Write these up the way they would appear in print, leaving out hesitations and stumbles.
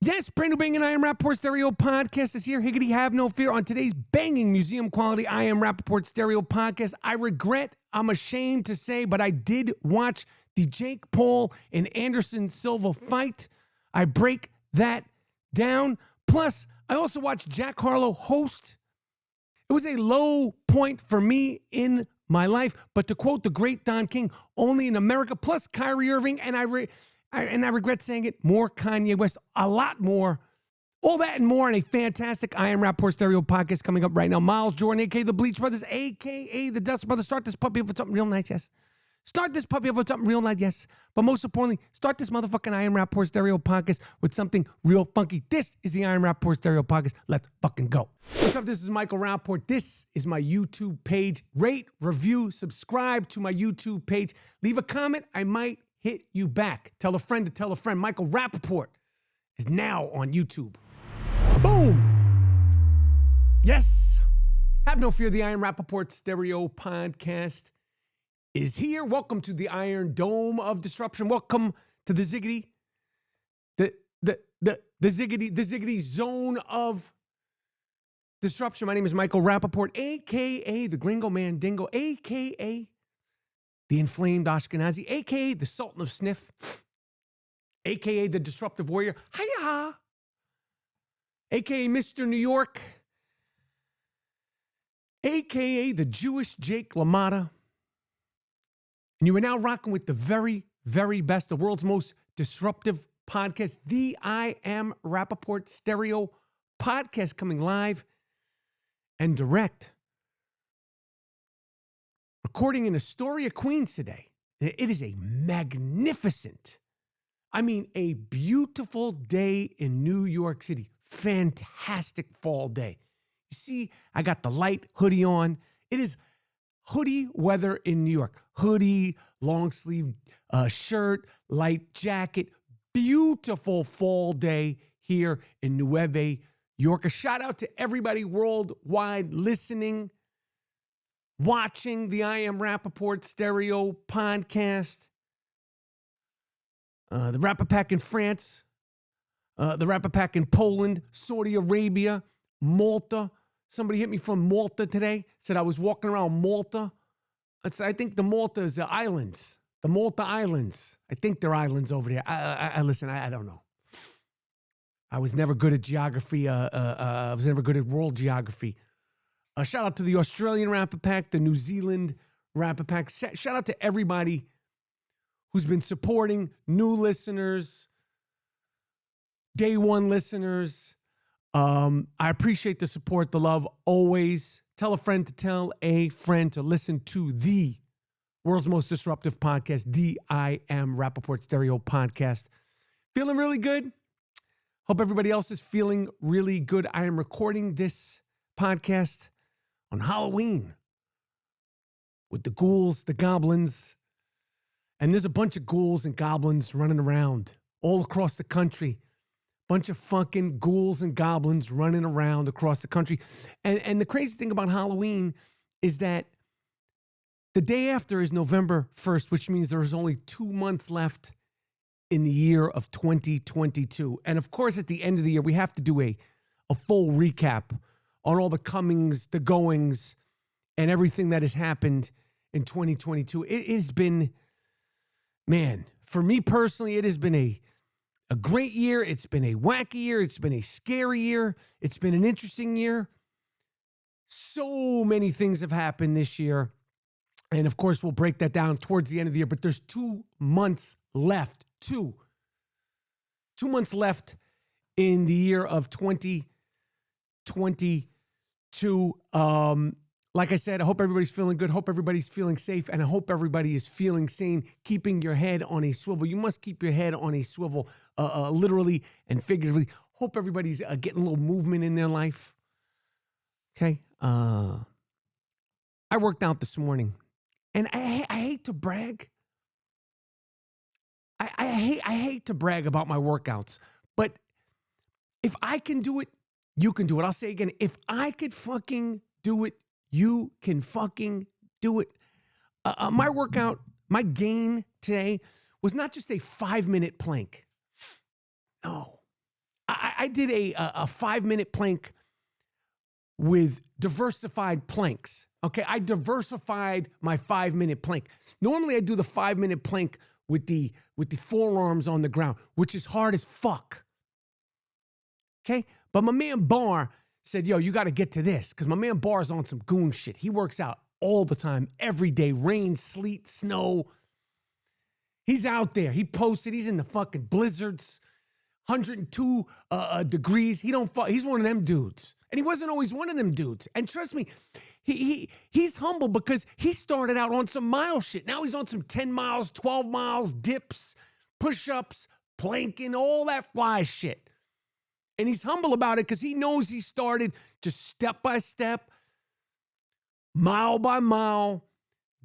Yes, brand new banging I Am Rapaport Stereo podcast is here. Higgity, have no fear. On today's banging museum quality I Am Rapaport Stereo podcast, I'm ashamed to say, but I did watch the Jake Paul and Anderson Silva fight. I break that down. Plus, I also watched Jack Harlow host. It was a low point for me in my life, but to quote the great Don King, only in America, plus Kyrie Irving, and I regret saying it, more Kanye West, a lot more. All that and more in a fantastic I Am Rapaport Stereo podcast coming up right now. Miles Jordan, a.k.a. the Bleach Brothers, a.k.a. the Dust Brothers. Start this puppy up with something real nice, yes. Start this puppy up with something real nice, yes. But most importantly, start this motherfucking I Am Rapaport Stereo podcast with something real funky. This is the I Am Rapaport Stereo podcast. Let's fucking go. What's up? This is Michael Rapaport. This is my YouTube page. Rate, review, subscribe to my YouTube page. Leave a comment. I might hit you back. Tell a friend to tell a friend. Michael Rapaport is now on YouTube. Boom. Yes. Have no fear. The I Am Rapaport Stereo podcast is here. Welcome to the Iron Dome of Disruption. Welcome to the Ziggity, the Ziggity zone of disruption. My name is Michael Rapaport, a.k.a. the Gringo Mandingo, a.k.a. the Inflamed Ashkenazi, a.k.a. the Sultan of Sniff, a.k.a. the Disruptive Warrior, hiya, a.k.a. Mr. New York, a.k.a. the Jewish Jake LaMotta. And you are now rocking with the very, very best, the world's most disruptive podcast, the I Am Rapaport Stereo podcast, coming live and direct. Recording in Astoria, Queens today. It is a magnificent, a beautiful day in New York City. Fantastic fall day. You see, I got the light hoodie on. It is hoodie weather in New York. Hoodie, long sleeve shirt, light jacket. Beautiful fall day here in Nueva York. A shout out to everybody worldwide listening, watching the I Am Rapaport Stereo podcast. The Rapapack in France, the Rapapack in Poland, Saudi Arabia, Malta. Somebody hit me from Malta today, said I was walking around Malta. I think the Malta is the islands, the Malta Islands. I think they're islands over there. Listen, I don't know. I was never good at geography. I was never good at world geography. Shout out to the Australian Rapapack, the New Zealand Rapapack. Shout out to everybody who's been supporting new listeners, day one listeners. I appreciate the support, the love, always. Tell a friend to tell a friend to listen to the world's most disruptive podcast, the I Am Rapaport Stereo podcast. Feeling really good. Hope everybody else is feeling really good. I am recording this podcast on Halloween with the ghouls, the goblins, and there's a bunch of ghouls and goblins running around all across the country. Bunch of fucking ghouls and goblins running around across the country. And the crazy thing about Halloween is that the day after is November 1st, which means there's only 2 months left in the year of 2022. And of course, at the end of the year, we have to do a full recap on all the comings, the goings, and everything that has happened in 2022. It has been, man, for me personally, it has been a great year. It's been a wacky year. It's been a scary year. It's been an interesting year. So many things have happened this year. And of course, we'll break that down towards the end of the year. But there's 2 months left. Two months left in the year of 2022. Like I said, I hope everybody's feeling good. Hope everybody's feeling safe. And I hope everybody is feeling sane, keeping your head on a swivel. You must keep your head on a swivel, literally and figuratively. Hope everybody's getting a little movement in their life. Okay. I worked out this morning. And I hate to brag. I hate to brag about my workouts. But if I can do it, you can do it. I'll say again, if I could fucking do it, you can fucking do it. My workout, my gain today was not just a 5-minute plank. No. I did a 5-minute plank with diversified planks. Okay, I diversified my 5-minute plank. Normally I do the 5-minute plank with the forearms on the ground, which is hard as fuck. Okay, but my man Barr said, yo, you got to get to this, because my man Barr is on some goon shit. He works out all the time, every day, rain, sleet, snow. He's out there. He posted. He's in the fucking blizzards, 102 degrees. He's one of them dudes. And he wasn't always one of them dudes. And trust me, he's humble because he started out on some mile shit. Now he's on some 10 miles, 12 miles, dips, push-ups, planking, all that fly shit. And he's humble about it because he knows he started just step by step, mile by mile,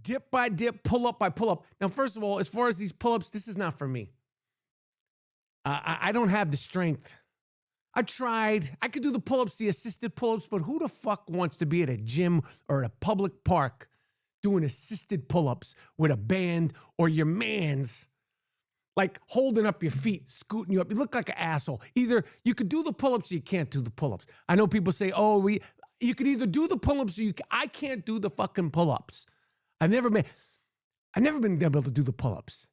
dip by dip, pull up by pull up. Now, first of all, as far as these pull-ups, this is not for me. I don't have the strength. I tried. I could do the pull-ups, the assisted pull-ups, but who the fuck wants to be at a gym or at a public park doing assisted pull-ups with a band or your man's like holding up your feet, scooting you up? You look like an asshole. Either you could do the pull-ups or you can't do the pull-ups. I know people say, oh, you could either do the pull-ups or I can't do the fucking pull-ups. I've never been able to do the pull-ups.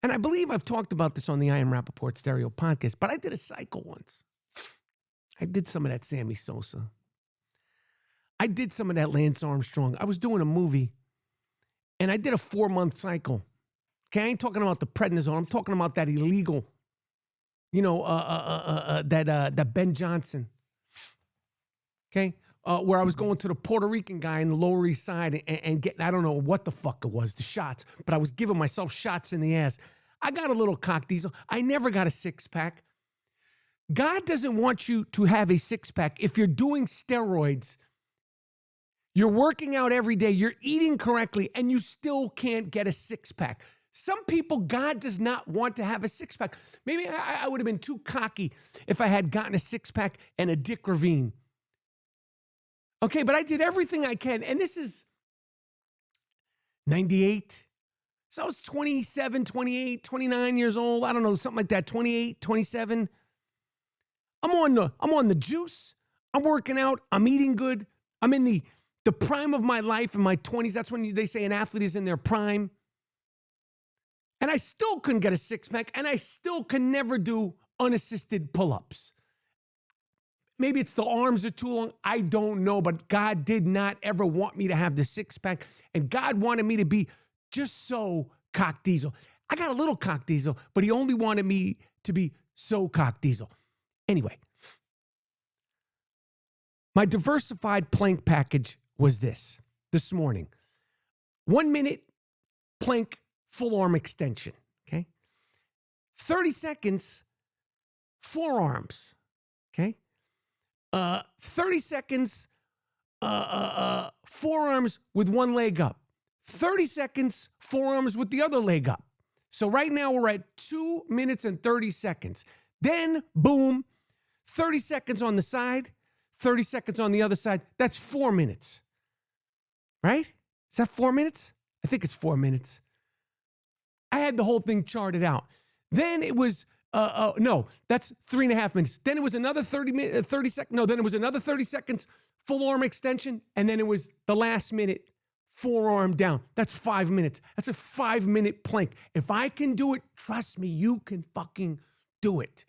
And I believe I've talked about this on the I Am Rapaport Stereo podcast, but I did a cycle once. I did some of that Sammy Sosa. I did some of that Lance Armstrong. I was doing a movie, and I did a 4-month cycle. Okay, I ain't talking about the prednisone. I'm talking about that illegal, that Ben Johnson. Okay, where I was going to the Puerto Rican guy in the Lower East Side and getting, I don't know what the fuck it was, the shots, but I was giving myself shots in the ass. I got a little cock diesel. I never got a 6-pack. God doesn't want you to have a 6-pack. If you're doing steroids, you're working out every day, you're eating correctly, and you still can't get a 6-pack. Some people, God does not want to have a 6-pack. Maybe I would have been too cocky if I had gotten a 6-pack and a Dick Ravine. Okay, but I did everything I can, and this is 98. So I was 27, 28, 29 years old. I don't know, something like that, 28, 27. I'm on the juice. I'm working out. I'm eating good. I'm in the prime of my life in my 20s. That's when they say an athlete is in their prime. And I still couldn't get a 6-pack, and I still can never do unassisted pull-ups. Maybe it's the arms are too long. I don't know, but God did not ever want me to have the 6-pack, and God wanted me to be just so cock diesel. I got a little cock diesel, but he only wanted me to be so cock diesel. Anyway, my diversified plank package was this morning. 1-minute plank full arm extension, okay? 30 seconds, forearms, okay? 30 seconds, forearms with one leg up. 30 seconds, forearms with the other leg up. So right now we're at 2 minutes and 30 seconds. Then, boom, 30 seconds on the side, 30 seconds on the other side. That's 4 minutes, right? Is that 4 minutes? I think it's 4 minutes. I had the whole thing charted out. Then it was, no, that's 3.5 minutes. Then it was another 30 seconds. No, then it was another 30 seconds full arm extension. And then it was the last minute forearm down. That's 5 minutes. That's a 5-minute plank. If I can do it, trust me, you can fucking do it.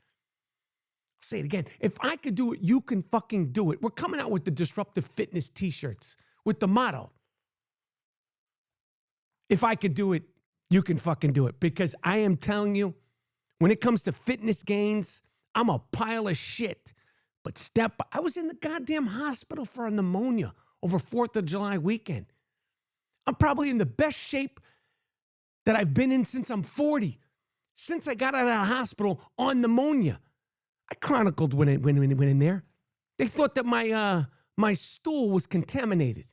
I'll say it again. If I could do it, you can fucking do it. We're coming out with the Disruptive Fitness t-shirts with the motto, if I could do it, you can fucking do it. Because I am telling you, when it comes to fitness gains, I'm a pile of shit. But I was in the goddamn hospital for a pneumonia over 4th of July weekend. I'm probably in the best shape that I've been in since I'm 40. Since I got out of the hospital on pneumonia. I chronicled when it went in there. They thought that my stool was contaminated.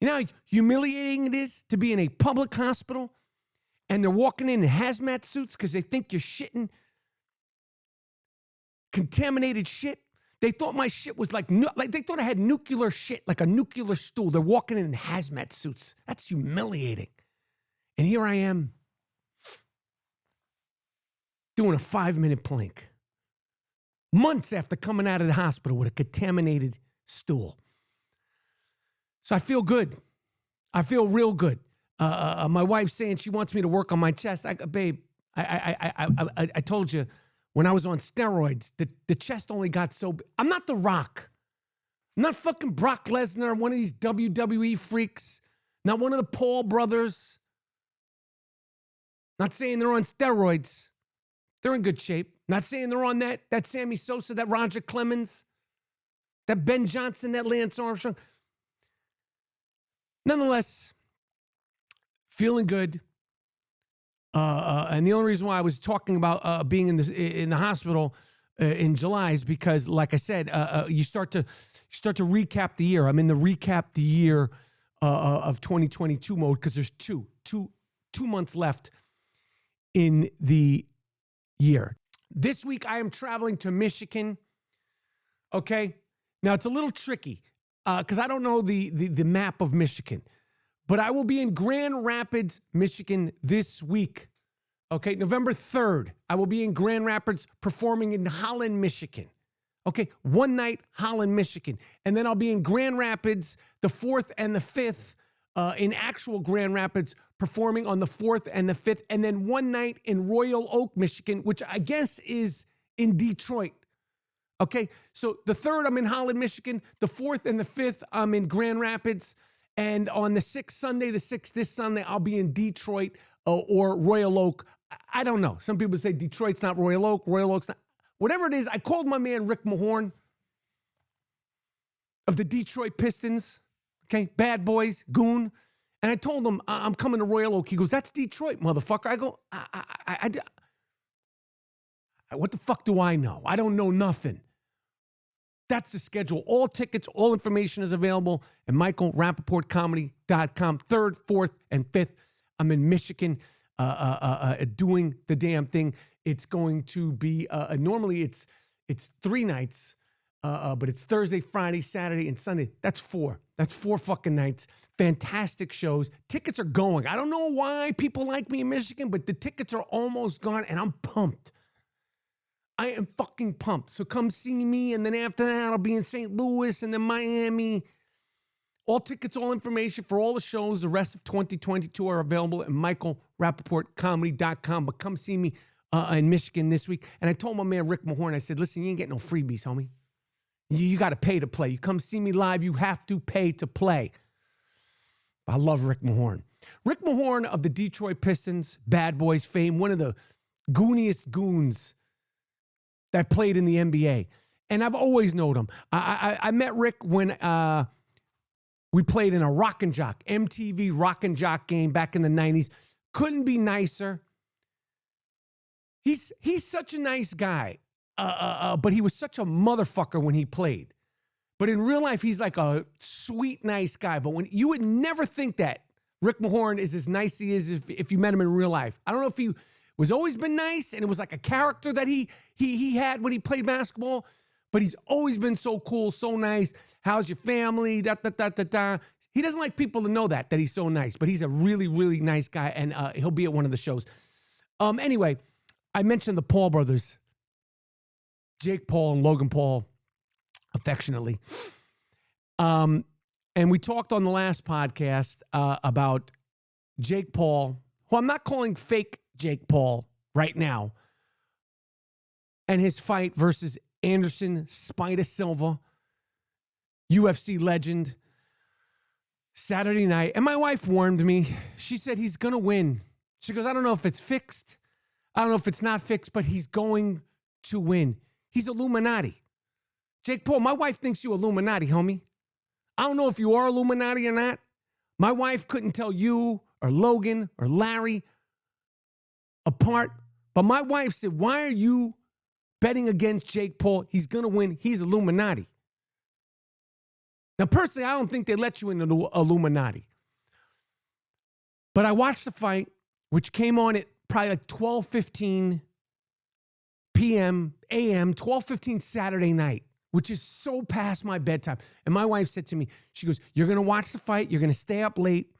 You know how humiliating it is to be in a public hospital and they're walking in hazmat suits because they think you're shitting contaminated shit? They thought my shit was like they thought I had nuclear shit, like a nuclear stool. They're walking in hazmat suits. That's humiliating. And here I am doing a 5-minute plank. months after coming out of the hospital with a contaminated stool. So I feel good. I feel real good. My wife's saying she wants me to work on my chest. Babe, I told you when I was on steroids, the chest only got so big. I'm not The Rock. I'm not fucking Brock Lesnar, one of these WWE freaks. Not one of the Paul brothers. Not saying they're on steroids. They're in good shape. Not saying they're on that Sammy Sosa, that Roger Clemens, that Ben Johnson, that Lance Armstrong. Nonetheless, feeling good. And the only reason why I was talking about being in the hospital in July is because, like I said, you start to recap the year. I'm in the recap the year of 2022 mode because there's two months left in the year. This week I am traveling to Michigan. Okay, now it's a little tricky because I don't know the map of Michigan. But I will be in Grand Rapids, Michigan this week. Okay, November 3rd, I will be in Grand Rapids performing in Holland, Michigan. Okay, one night, Holland, Michigan. And then I'll be in Grand Rapids the 4th and the 5th, in actual Grand Rapids, performing on the 4th and the 5th. And then one night in Royal Oak, Michigan, which I guess is in Detroit. Okay, so the 3rd, I'm in Holland, Michigan. The 4th and the 5th, I'm in Grand Rapids. And on the 6th, Sunday, the 6th, this Sunday, I'll be in Detroit or Royal Oak. I don't know. Some people say Detroit's not Royal Oak, Royal Oak's not. Whatever it is, I called my man Rick Mahorn of the Detroit Pistons, okay, Bad Boys, Goon. And I told him, I'm coming to Royal Oak. He goes, that's Detroit, motherfucker. I go, what the fuck do I know? I don't know nothing. That's the schedule. All tickets, all information is available at michaelrapaportcomedy.com. 3rd, 4th, and 5th. I'm in Michigan doing the damn thing. It's going to be, normally it's 3 nights, but it's Thursday, Friday, Saturday, and Sunday. That's 4. That's 4 fucking nights. Fantastic shows. Tickets are going. I don't know why people like me in Michigan, but the tickets are almost gone, and I'm pumped. I am fucking pumped. So come see me, and then after that, I'll be in St. Louis and then Miami. All tickets, all information for all the shows, the rest of 2022 are available at michaelrapaportcomedy.com. But come see me in Michigan this week. And I told my man Rick Mahorn, I said, listen, you ain't getting no freebies, homie. You got to pay to play. You come see me live, you have to pay to play. I love Rick Mahorn. Rick Mahorn of the Detroit Pistons, Bad Boys fame, one of the gooniest goons that played in the NBA. And I've always known him. I met Rick when we played in a Rock and Jock, MTV Rock and Jock game back in the 90s. Couldn't be nicer. He's such a nice guy, but he was such a motherfucker when he played. But in real life, he's like a sweet, nice guy. But when you would never think that Rick Mahorn is as nice as he is if you met him in real life. I don't know if he was always been nice and it was like a character that he had when he played basketball, but he's always been so cool, so nice. How's your family? Da, da, da, da, da. He doesn't like people to know that he's so nice, but he's a really, really nice guy, and he'll be at one of the shows. Anyway, I mentioned the Paul brothers, Jake Paul and Logan Paul, affectionately. And we talked on the last podcast about Jake Paul, who I'm not calling fake Jake Paul right now, and his fight versus Anderson Spider Silva, UFC legend, Saturday night. And my wife warned me. She said he's going to win. She goes, I don't know if it's fixed. I don't know if it's not fixed, but he's going to win. He's Illuminati. Jake Paul, my wife thinks you Illuminati, homie. I don't know if you are Illuminati or not. My wife couldn't tell you or Logan or Larry apart. But my wife said, why are you betting against Jake Paul? He's going to win. He's Illuminati. Now, personally, I don't think they let you in the Illuminati. But I watched the fight, which came on at probably like 12:15 p.m., a.m., 12:15 Saturday night, which is so past my bedtime. And my wife said to me, she goes, you're going to watch the fight. You're going to stay up late.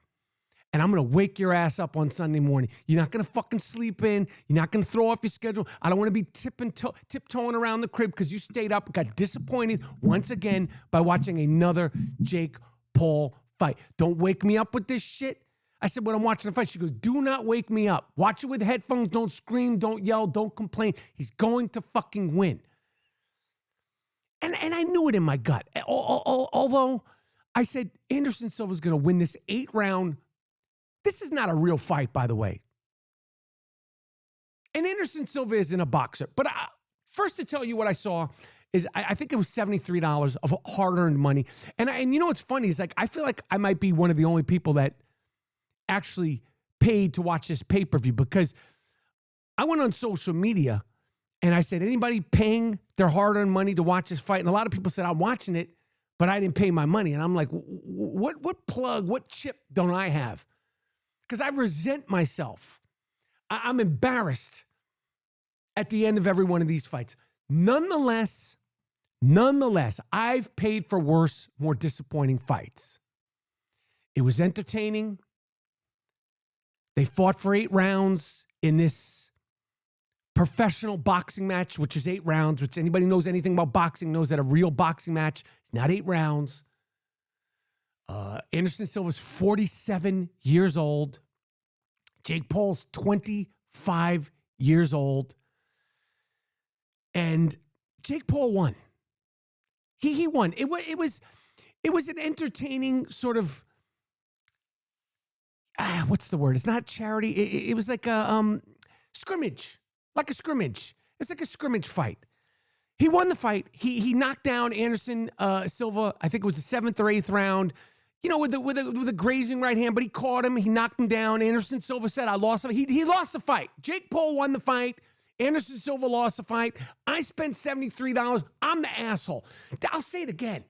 and I'm going to wake your ass up on Sunday morning. You're not going to fucking sleep in. You're not going to throw off your schedule. I don't want to be tiptoeing around the crib because you stayed up, got disappointed once again by watching another Jake Paul fight. Don't wake me up with this shit. I said, when I'm watching the fight, she goes, do not wake me up. Watch it with headphones. Don't scream. Don't yell. Don't complain. He's going to fucking win. And I knew it in my gut. Although I said Anderson Silva's going to win this 8-round. This is not a real fight, by the way. And Anderson Silva isn't a boxer. But first to tell you what I saw is I think it was $73 of hard-earned money. And you know what's funny is like I feel like I might be one of the only people that actually paid to watch this pay-per-view because I went on social media and I said, anybody paying their hard-earned money to watch this fight? And a lot of people said, I'm watching it, but I didn't pay my money. And I'm like, what plug, what chip don't I have? Because I resent myself. I'm embarrassed at the end of every one of these fights. Nonetheless, I've paid for worse, more disappointing fights. It was entertaining. They fought for 8 rounds in this professional boxing match, which is 8 rounds, which anybody knows anything about boxing knows that a real boxing match is not 8 rounds. Anderson Silva's 47 years old. Jake Paul's 25 years old. And Jake Paul won. He won. It was an entertaining sort of what's the word? It's not charity. It was like a scrimmage. Like a scrimmage. It's like a scrimmage fight. He won the fight. He knocked down Anderson Silva. I think it was the 7th or 8th round. You know, with a grazing right hand, but he caught him. He knocked him down. Anderson Silva said, I lost. He lost the fight. Jake Paul won the fight. Anderson Silva lost the fight. I spent $73. I'm the asshole. I'll say it again.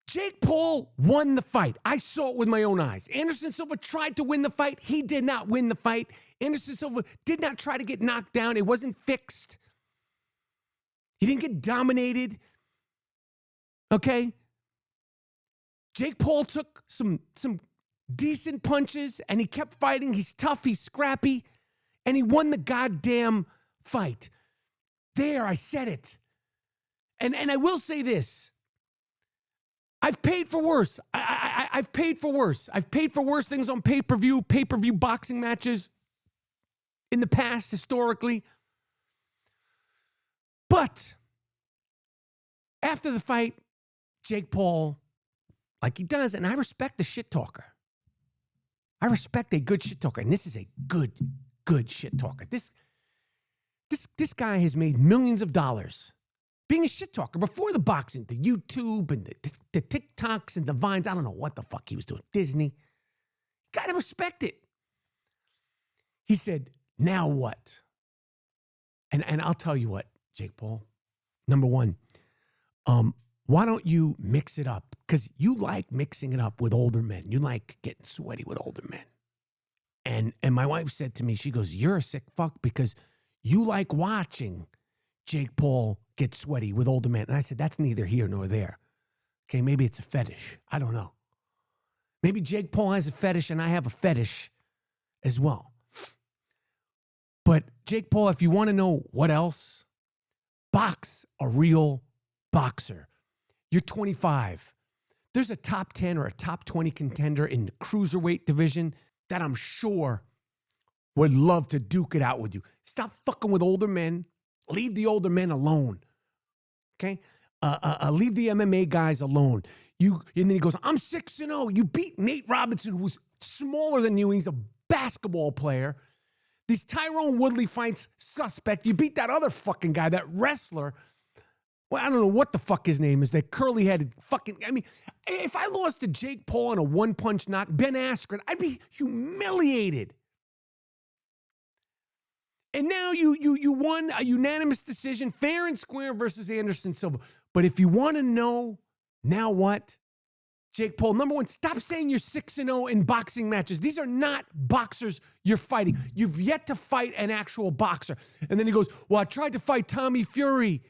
Jake Paul won the fight. I saw it with my own eyes. Anderson Silva tried to win the fight. He did not win the fight. Anderson Silva did not try to get knocked down. It wasn't fixed. He didn't get dominated. Okay? Jake Paul took some decent punches, and he kept fighting. He's tough. He's scrappy. And he won the goddamn fight. There, I said it. And I will say this. I've paid for worse. I've paid for worse. I've paid for worse things on pay-per-view boxing matches in the past, historically. But after the fight, Jake Paul, like he does, and I respect the shit talker. I respect a good shit talker, and this is a good shit talker. This guy has made millions of dollars being a shit talker before the boxing, the YouTube and the TikToks and the Vines. I don't know what the fuck he was doing. Disney. Gotta respect it. He said, now what? And I'll tell you what, Jake Paul. Number one, why don't you mix it up? Because you like mixing it up with older men. You like getting sweaty with older men. And my wife said to me, she goes, you're a sick fuck because you like watching Jake Paul get sweaty with older men. And I said, that's neither here nor there. Okay, maybe it's a fetish. I don't know. Maybe Jake Paul has a fetish and I have a fetish as well. But Jake Paul, if you want to know what else, box a real boxer. You're 25. There's a top 10 or a top 20 contender in the cruiserweight division that I'm sure would love to duke it out with you. Stop fucking with older men. Leave the older men alone. Okay? Leave the MMA guys alone. And then he goes, I'm 6-0. You beat Nate Robinson, who's smaller than you, and he's a basketball player. These Tyrone Woodley fights, suspect. You beat that other fucking guy, that wrestler. Well, I don't know what the fuck his name is, that curly-headed fucking... I mean, if I lost to Jake Paul in a one-punch knock, Ben Askren, I'd be humiliated. And now you won a unanimous decision, fair and square versus Anderson Silva. But if you want to know, now what? Jake Paul, number one, stop saying you're 6-0 in boxing matches. These are not boxers you're fighting. You've yet to fight an actual boxer. And then he goes, well, I tried to fight Tommy Fury.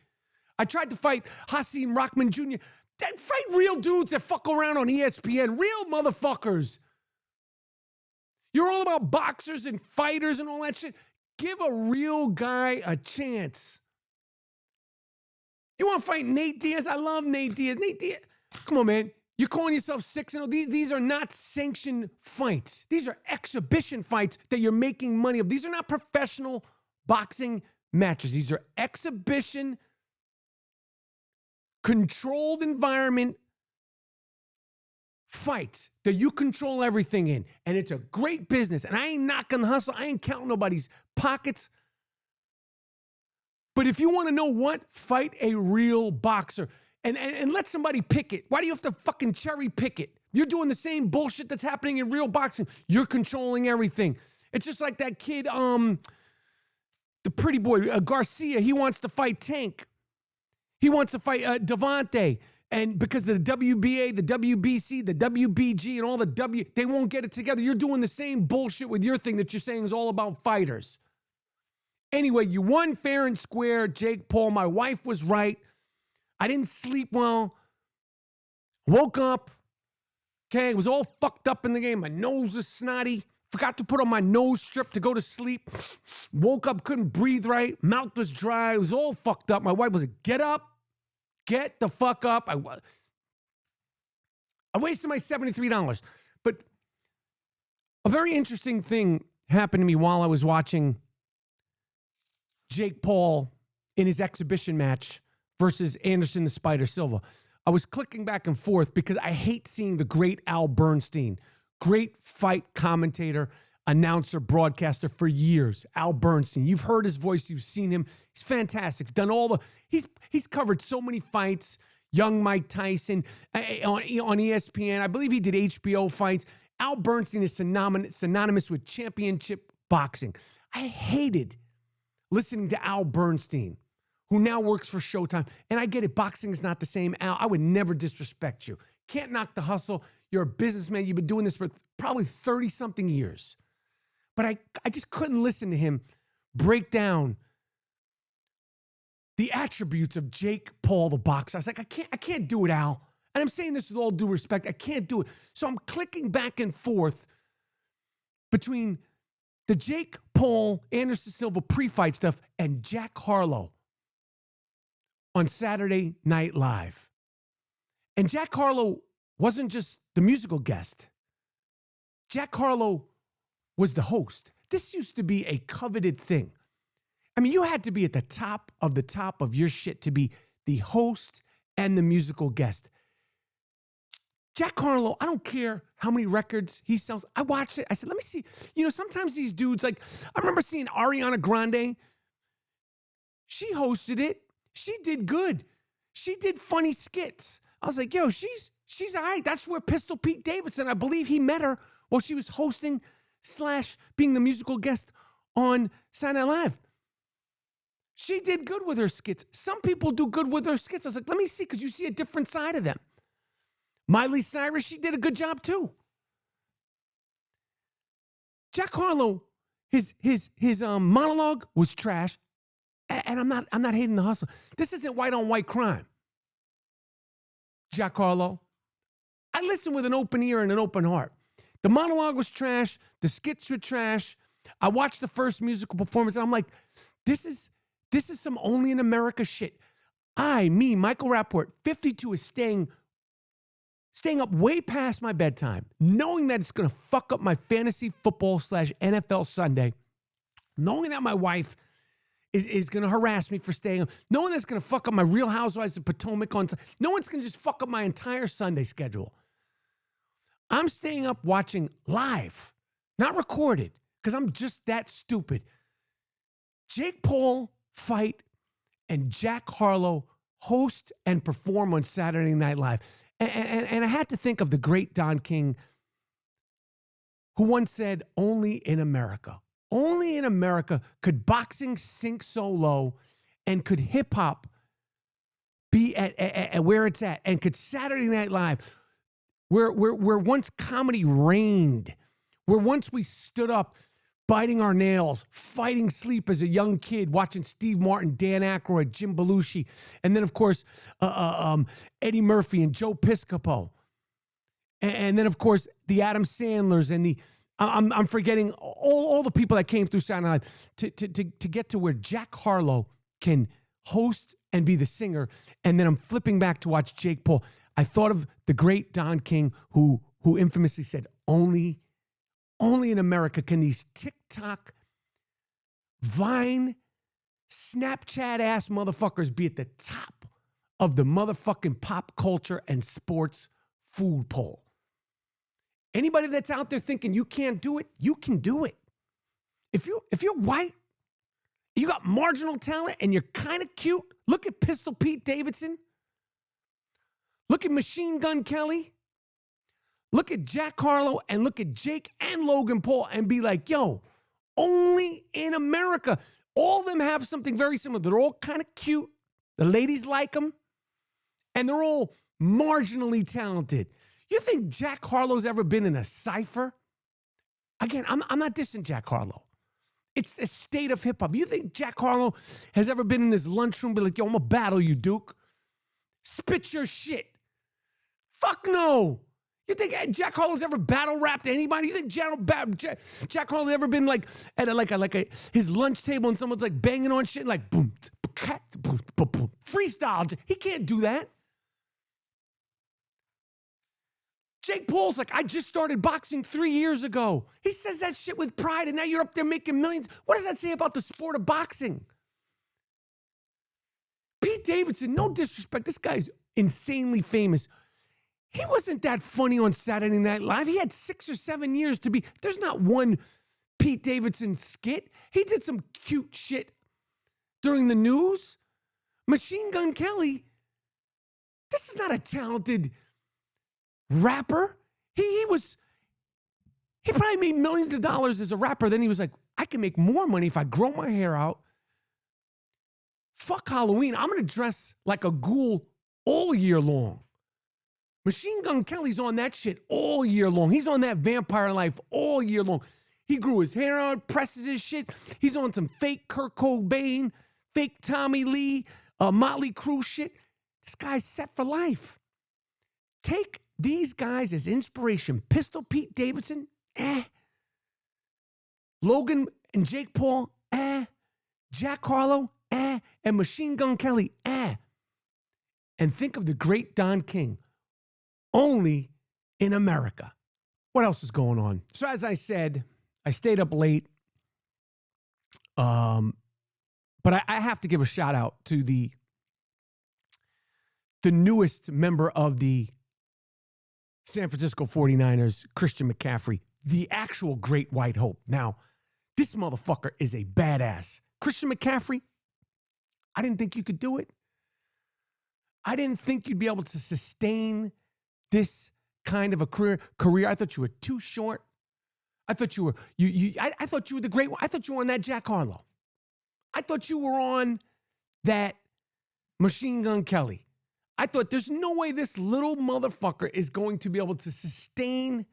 I tried to fight Hasim Rahman Jr. Fight real dudes that fuck around on ESPN. Real motherfuckers. You're all about boxers and fighters and all that shit. Give a real guy a chance. You want to fight Nate Diaz? I love Nate Diaz. Nate Diaz. Come on, man. You're calling yourself 6-0. These are not sanctioned fights. These are exhibition fights that you're making money of. These are not professional boxing matches. These are exhibition, controlled environment fights that you control everything in. And it's a great business. And I ain't knocking the hustle. I ain't counting nobody's pockets. But if you want to know what, fight a real boxer. And let somebody pick it. Why do you have to fucking cherry pick it? You're doing the same bullshit that's happening in real boxing. You're controlling everything. It's just like that kid, the pretty boy, Garcia. He wants to fight Tank. He wants to fight Devontae. And because the WBA, the WBC, the WBG, and all the they won't get it together. You're doing the same bullshit with your thing that you're saying is all about fighters. Anyway, you won fair and square, Jake Paul. My wife was right. I didn't sleep well. Woke up. Okay, was all fucked up in the game. My nose was snotty. Forgot to put on my nose strip to go to sleep. Woke up, couldn't breathe right. Mouth was dry. It was all fucked up. My wife was like, get up. Get the fuck up. I wasted my $73. But a very interesting thing happened to me while I was watching Jake Paul in his exhibition match versus Anderson the Spider Silva. I was clicking back and forth because I hate seeing the great Al Bernstein, great fight commentator, announcer, broadcaster for years. Al Bernstein. You've heard his voice. You've seen him. He's fantastic. He's covered so many fights. Young Mike Tyson on ESPN. I believe he did HBO fights. Al Bernstein is synonymous with championship boxing. I hated listening to Al Bernstein, who now works for Showtime. And I get it, boxing is not the same. Al, I would never disrespect you. Can't knock the hustle. You're a businessman. You've been doing this for probably 30-something years. But I just couldn't listen to him break down the attributes of Jake Paul, the boxer. I was like, I can't do it, Al. And I'm saying this with all due respect. I can't do it. So I'm clicking back and forth between the Jake Paul, Anderson Silva pre-fight stuff and Jack Harlow on Saturday Night Live. And Jack Harlow wasn't just the musical guest. Jack Harlow was the host. This used to be a coveted thing. I mean, you had to be at the top of your shit to be the host and the musical guest. Jack Harlow, I don't care how many records he sells. I watched it. I said, let me see. You know, sometimes these dudes, like, I remember seeing Ariana Grande. She hosted it. She did good. She did funny skits. I was like, yo, she's all right. That's where Pistol Pete Davidson, I believe he met her while she was hosting / being the musical guest on Saturday Night Live. She did good with her skits. Some people do good with their skits. I was like, let me see, because you see a different side of them. Miley Cyrus, she did a good job too. Jack Harlow, his monologue was trash, and I'm not hating the hustle. This isn't white on white crime. Jack Harlow, I listened with an open ear and an open heart. The monologue was trash. The skits were trash. I watched the first musical performance, and I'm like, this is some only in America shit. Michael Rapaport, 52, is staying up way past my bedtime, knowing that it's going to fuck up my fantasy football / NFL Sunday, knowing that my wife is going to harass me for staying up, knowing that it's going to fuck up my Real Housewives of Potomac on, no one's going to just fuck up my entire Sunday schedule. I'm staying up watching live, not recorded, because I'm just that stupid. Jake Paul fight and Jack Harlow host and perform on Saturday Night Live. And I had to think of the great Don King, who once said, only in America could boxing sink so low, and could hip hop be at where it's at, and could Saturday Night Live, where once comedy reigned, where once we stood up biting our nails, fighting sleep as a young kid, watching Steve Martin, Dan Aykroyd, Jim Belushi, and then, of course, Eddie Murphy and Joe Piscopo. And then, of course, the Adam Sandlers and the I'm forgetting all the people that came through Saturday Night to get to where Jack Harlow can host and be the singer, and then I'm flipping back to watch Jake Paul. I thought of the great Don King, who infamously said, only in America can these TikTok, Vine, Snapchat-ass motherfuckers be at the top of the motherfucking pop culture and sports food poll. Anybody that's out there thinking you can't do it, you can do it. If you're white, you got marginal talent, and you're kind of cute, look at Pistol Pete Davidson. Look at Machine Gun Kelly. Look at Jack Harlow, and look at Jake and Logan Paul, and be like, yo, only in America. All of them have something very similar. They're all kind of cute. The ladies like them. And they're all marginally talented. You think Jack Harlow's ever been in a cypher? Again, I'm not dissing Jack Harlow. It's a state of hip-hop. You think Jack Harlow has ever been in his lunchroom, be like, yo, I'm going to battle you, Duke. Spit your shit. Fuck no. You think Jack Harlow's ever battle rapped anybody? You think Jack Harlow's ever been like at his lunch table and someone's like banging on shit and like boom, boom, boom, boom, freestyle? He can't do that. Jake Paul's like, I just started boxing 3 years ago. He says that shit with pride, and now you're up there making millions. What does that say about the sport of boxing? Pete Davidson, no disrespect, this guy's insanely famous. He wasn't that funny on Saturday Night Live. He had 6 or 7 years to be. There's not one Pete Davidson skit. He did some cute shit during the news. Machine Gun Kelly, this is not a talented rapper. He probably made millions of dollars as a rapper. Then he was like, I can make more money if I grow my hair out. Fuck Halloween. I'm going to dress like a ghoul all year long. Machine Gun Kelly's on that shit all year long. He's on that vampire life all year long. He grew his hair out, presses his shit. He's on some fake Kurt Cobain, fake Tommy Lee, Motley Crue shit. This guy's set for life. Take these guys as inspiration. Pistol Pete Davidson, Logan and Jake Paul, Jack Harlow, and Machine Gun Kelly, And think of the great Don King. Only in America. What else is going on? So as I said, I stayed up late. But I have to give a shout out to the newest member of the San Francisco 49ers, Christian McCaffrey, the actual great white hope. Now, this motherfucker is a badass. Christian McCaffrey, I didn't think you could do it. I didn't think you'd be able to sustain this kind of a career. I thought you were too short. I thought you were I thought you were the great one. I thought you were on that Jack Harlow. I thought you were on that Machine Gun Kelly. I thought there's no way this little motherfucker is going to be able to sustain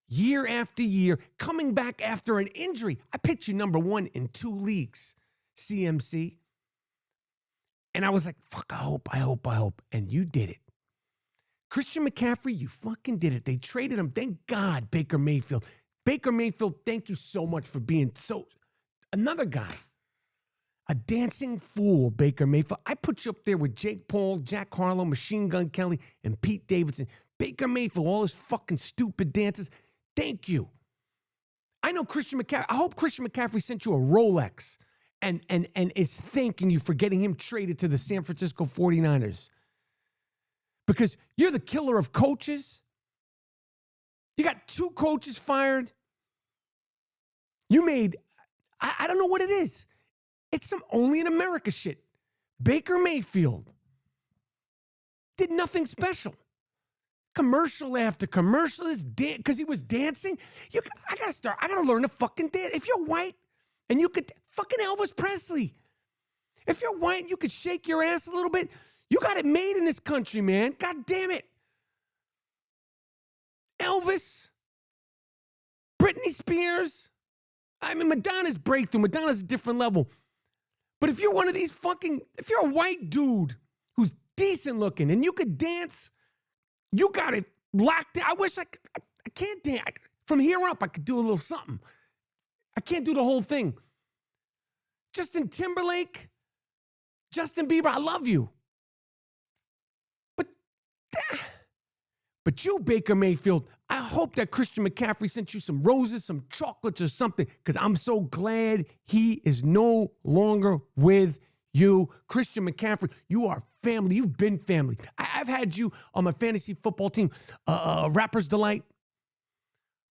year after year, coming back after an injury. I picked you number 1 in 2 leagues, CMC. And I was like, fuck, I hope. And you did it. Christian McCaffrey, you fucking did it. They traded him. Thank God, Baker Mayfield. Baker Mayfield, thank you so much for being another guy. A dancing fool, Baker Mayfield. I put you up there with Jake Paul, Jack Harlow, Machine Gun Kelly, and Pete Davidson. Baker Mayfield, all his fucking stupid dances. Thank you. I know Christian McCaffrey. I hope Christian McCaffrey sent you a Rolex and is thanking you for getting him traded to the San Francisco 49ers. Because you're the killer of coaches. You got 2 coaches fired. You made, I don't know what it is. It's some only in America shit. Baker Mayfield did nothing special. Commercial after commercial, because he was dancing. I gotta learn to fucking dance. If you're white and you could, fucking Elvis Presley. If you're white and you could shake your ass a little bit, you got it made in this country, man. God damn it. Elvis, Britney Spears. I mean, Madonna's breakthrough. Madonna's a different level. But if you're one of these if you're a white dude who's decent looking and you could dance, you got it locked down. I wish I can't dance. From here up, I could do a little something. I can't do the whole thing. Justin Timberlake, Justin Bieber, I love you. But you, Baker Mayfield, I hope that Christian McCaffrey sent you some roses, some chocolates or something, because I'm so glad he is no longer with you. Christian McCaffrey, you are family. You've been family. I've had you on my fantasy football team, Rapper's Delight,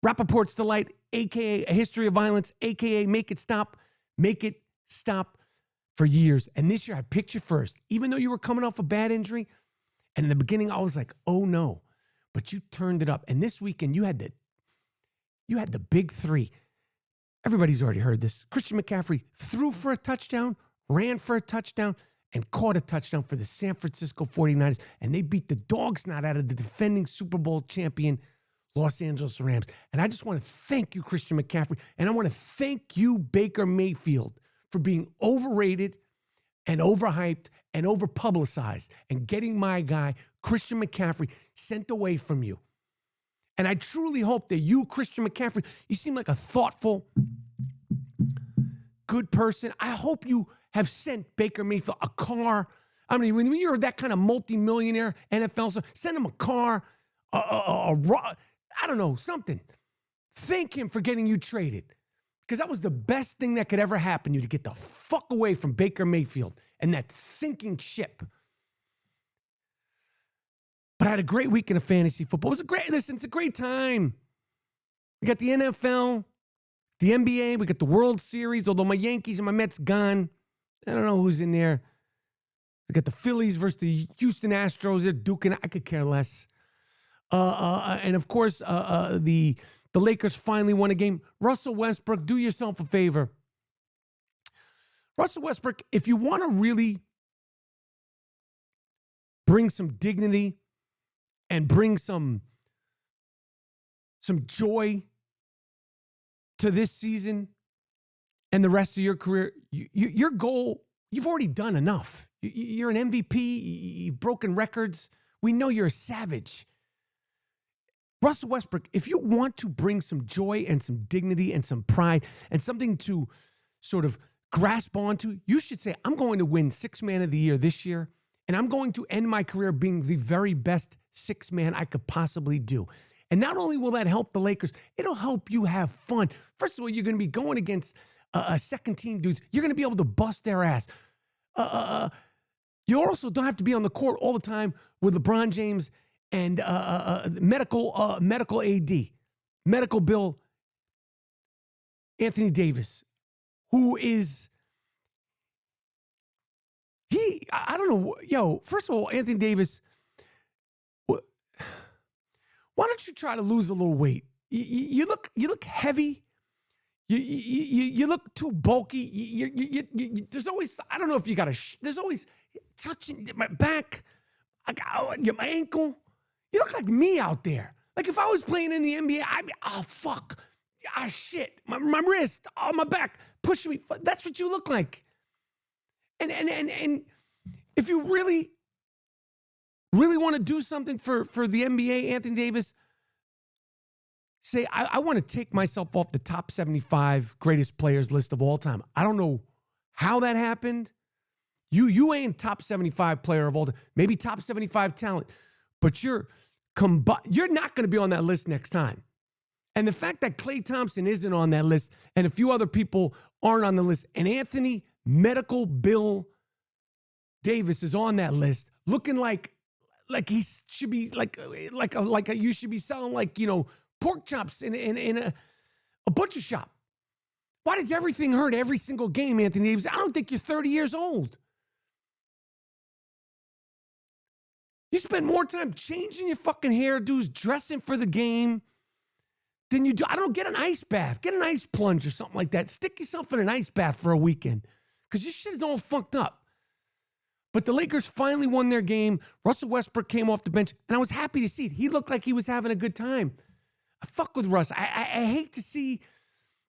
Rapaport's Delight, a.k.a. A History of Violence, a.k.a. Make It Stop for years. And this year I picked you first, even though you were coming off a bad injury. And in the beginning, I was like, oh no. But you turned it up. And this weekend, you had the big three. Everybody's already heard this. Christian McCaffrey threw for a touchdown, ran for a touchdown, and caught a touchdown for the San Francisco 49ers. And they beat the dog snot out of the defending Super Bowl champion Los Angeles Rams. And I just want to thank you, Christian McCaffrey. And I want to thank you, Baker Mayfield, for being overrated and overhyped and overpublicized and getting my guy, Christian McCaffrey, sent away from you. And I truly hope that you, Christian McCaffrey, you seem like a thoughtful, good person. I hope you have sent Baker Mayfield a car. I mean, when you're that kind of multimillionaire NFL star, send him a car, I don't know, something. Thank him for getting you traded. Because that was the best thing that could ever happen to you, to get the fuck away from Baker Mayfield and that sinking ship. But I had a great weekend of fantasy football. It's a great time. We got the NFL, the NBA, we got the World Series, although my Yankees and my Mets gone. I don't know who's in there. We got the Phillies versus the Houston Astros. They're duking. I could care less. And of course, the Lakers finally won a game. Russell Westbrook, do yourself a favor. Russell Westbrook, if you want to really bring some dignity and bring some joy to this season and the rest of your career, your goal, you've already done enough. You're an MVP. You've broken records. We know you're a savage. Russell Westbrook, if you want to bring some joy and some dignity and some pride and something to sort of grasp onto, you should say, I'm going to win Sixth Man of the Year this year, and I'm going to end my career being the very best sixth man I could possibly do. And not only will that help the Lakers, it'll help you have fun. First of all, you're going to be going against a second-team dudes. You're going to be able to bust their ass. You also don't have to be on the court all the time with LeBron James and medical AD, medical Bill Anthony Davis, who is, I don't know, first of all, Anthony Davis, why don't you try to lose a little weight? You look heavy. You look too bulky. There's always, I don't know if you got there's always touching my back, my ankle. You look like me out there. Like if I was playing in the NBA, I'd be, oh, fuck. Ah, shit. My wrist, my back, pushing me. That's what you look like. And if you really want to do something for the NBA, Anthony Davis, say, I want to take myself off the top 75 greatest players list of all time. I don't know how that happened. You ain't top 75 player of all time. Maybe top 75 talent. But you're not going to be on that list next time. And the fact that Klay Thompson isn't on that list and a few other people aren't on the list, and Anthony Medical Bill Davis is on that list, looking like he should be like you should be selling pork chops in a butcher shop. Why does everything hurt every single game, Anthony Davis? I don't think you're 30 years old. You spend more time changing your fucking hairdos, dressing for the game than you do. I don't get an ice bath. Get an ice plunge or something like that. Stick yourself in an ice bath for a weekend because your shit is all fucked up. But the Lakers finally won their game. Russell Westbrook came off the bench, and I was happy to see it. He looked like he was having a good time. I fuck with Russ. I hate to see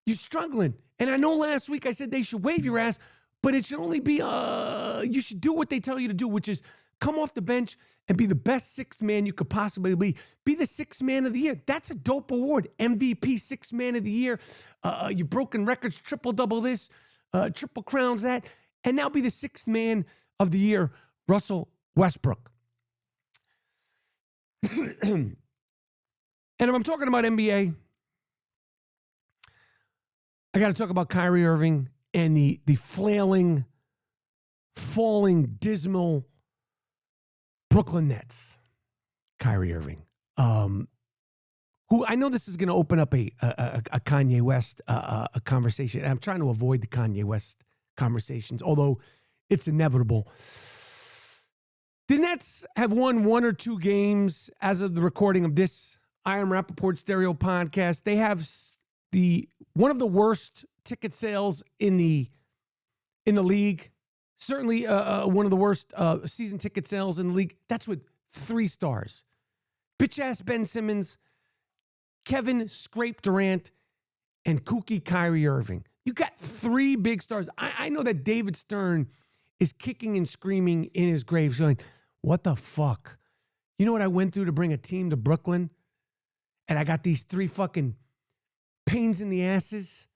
you struggling. And I know last week I said they should waive your ass, But it should only be, you should do what they tell you to do, which is come off the bench and be the best sixth man you could possibly be. Be the sixth man of the year. That's a dope award. MVP, sixth man of the year. You've broken records, triple-double this, triple crowns that. And now be the sixth man of the year, Russell Westbrook. And if I'm talking about NBA, I got to talk about Kyrie Irving and the flailing, falling, dismal Brooklyn Nets. Kyrie Irving, who I know this is going to open up a Kanye West a conversation. And I'm trying to avoid the Kanye West conversations, although it's inevitable. The Nets have won 1 or 2 games as of the recording of this I Am Rapaport Stereo podcast. They have one of the worst ticket sales in the league. Certainly one of the worst season ticket sales in the league. That's with 3 stars. Bitch-ass Ben Simmons, Kevin Scrape Durant, and kooky Kyrie Irving. You got 3 big stars. I know that David Stern is kicking and screaming in his grave going, what the fuck? You know what I went through to bring a team to Brooklyn? And I got these 3 fucking pains in the asses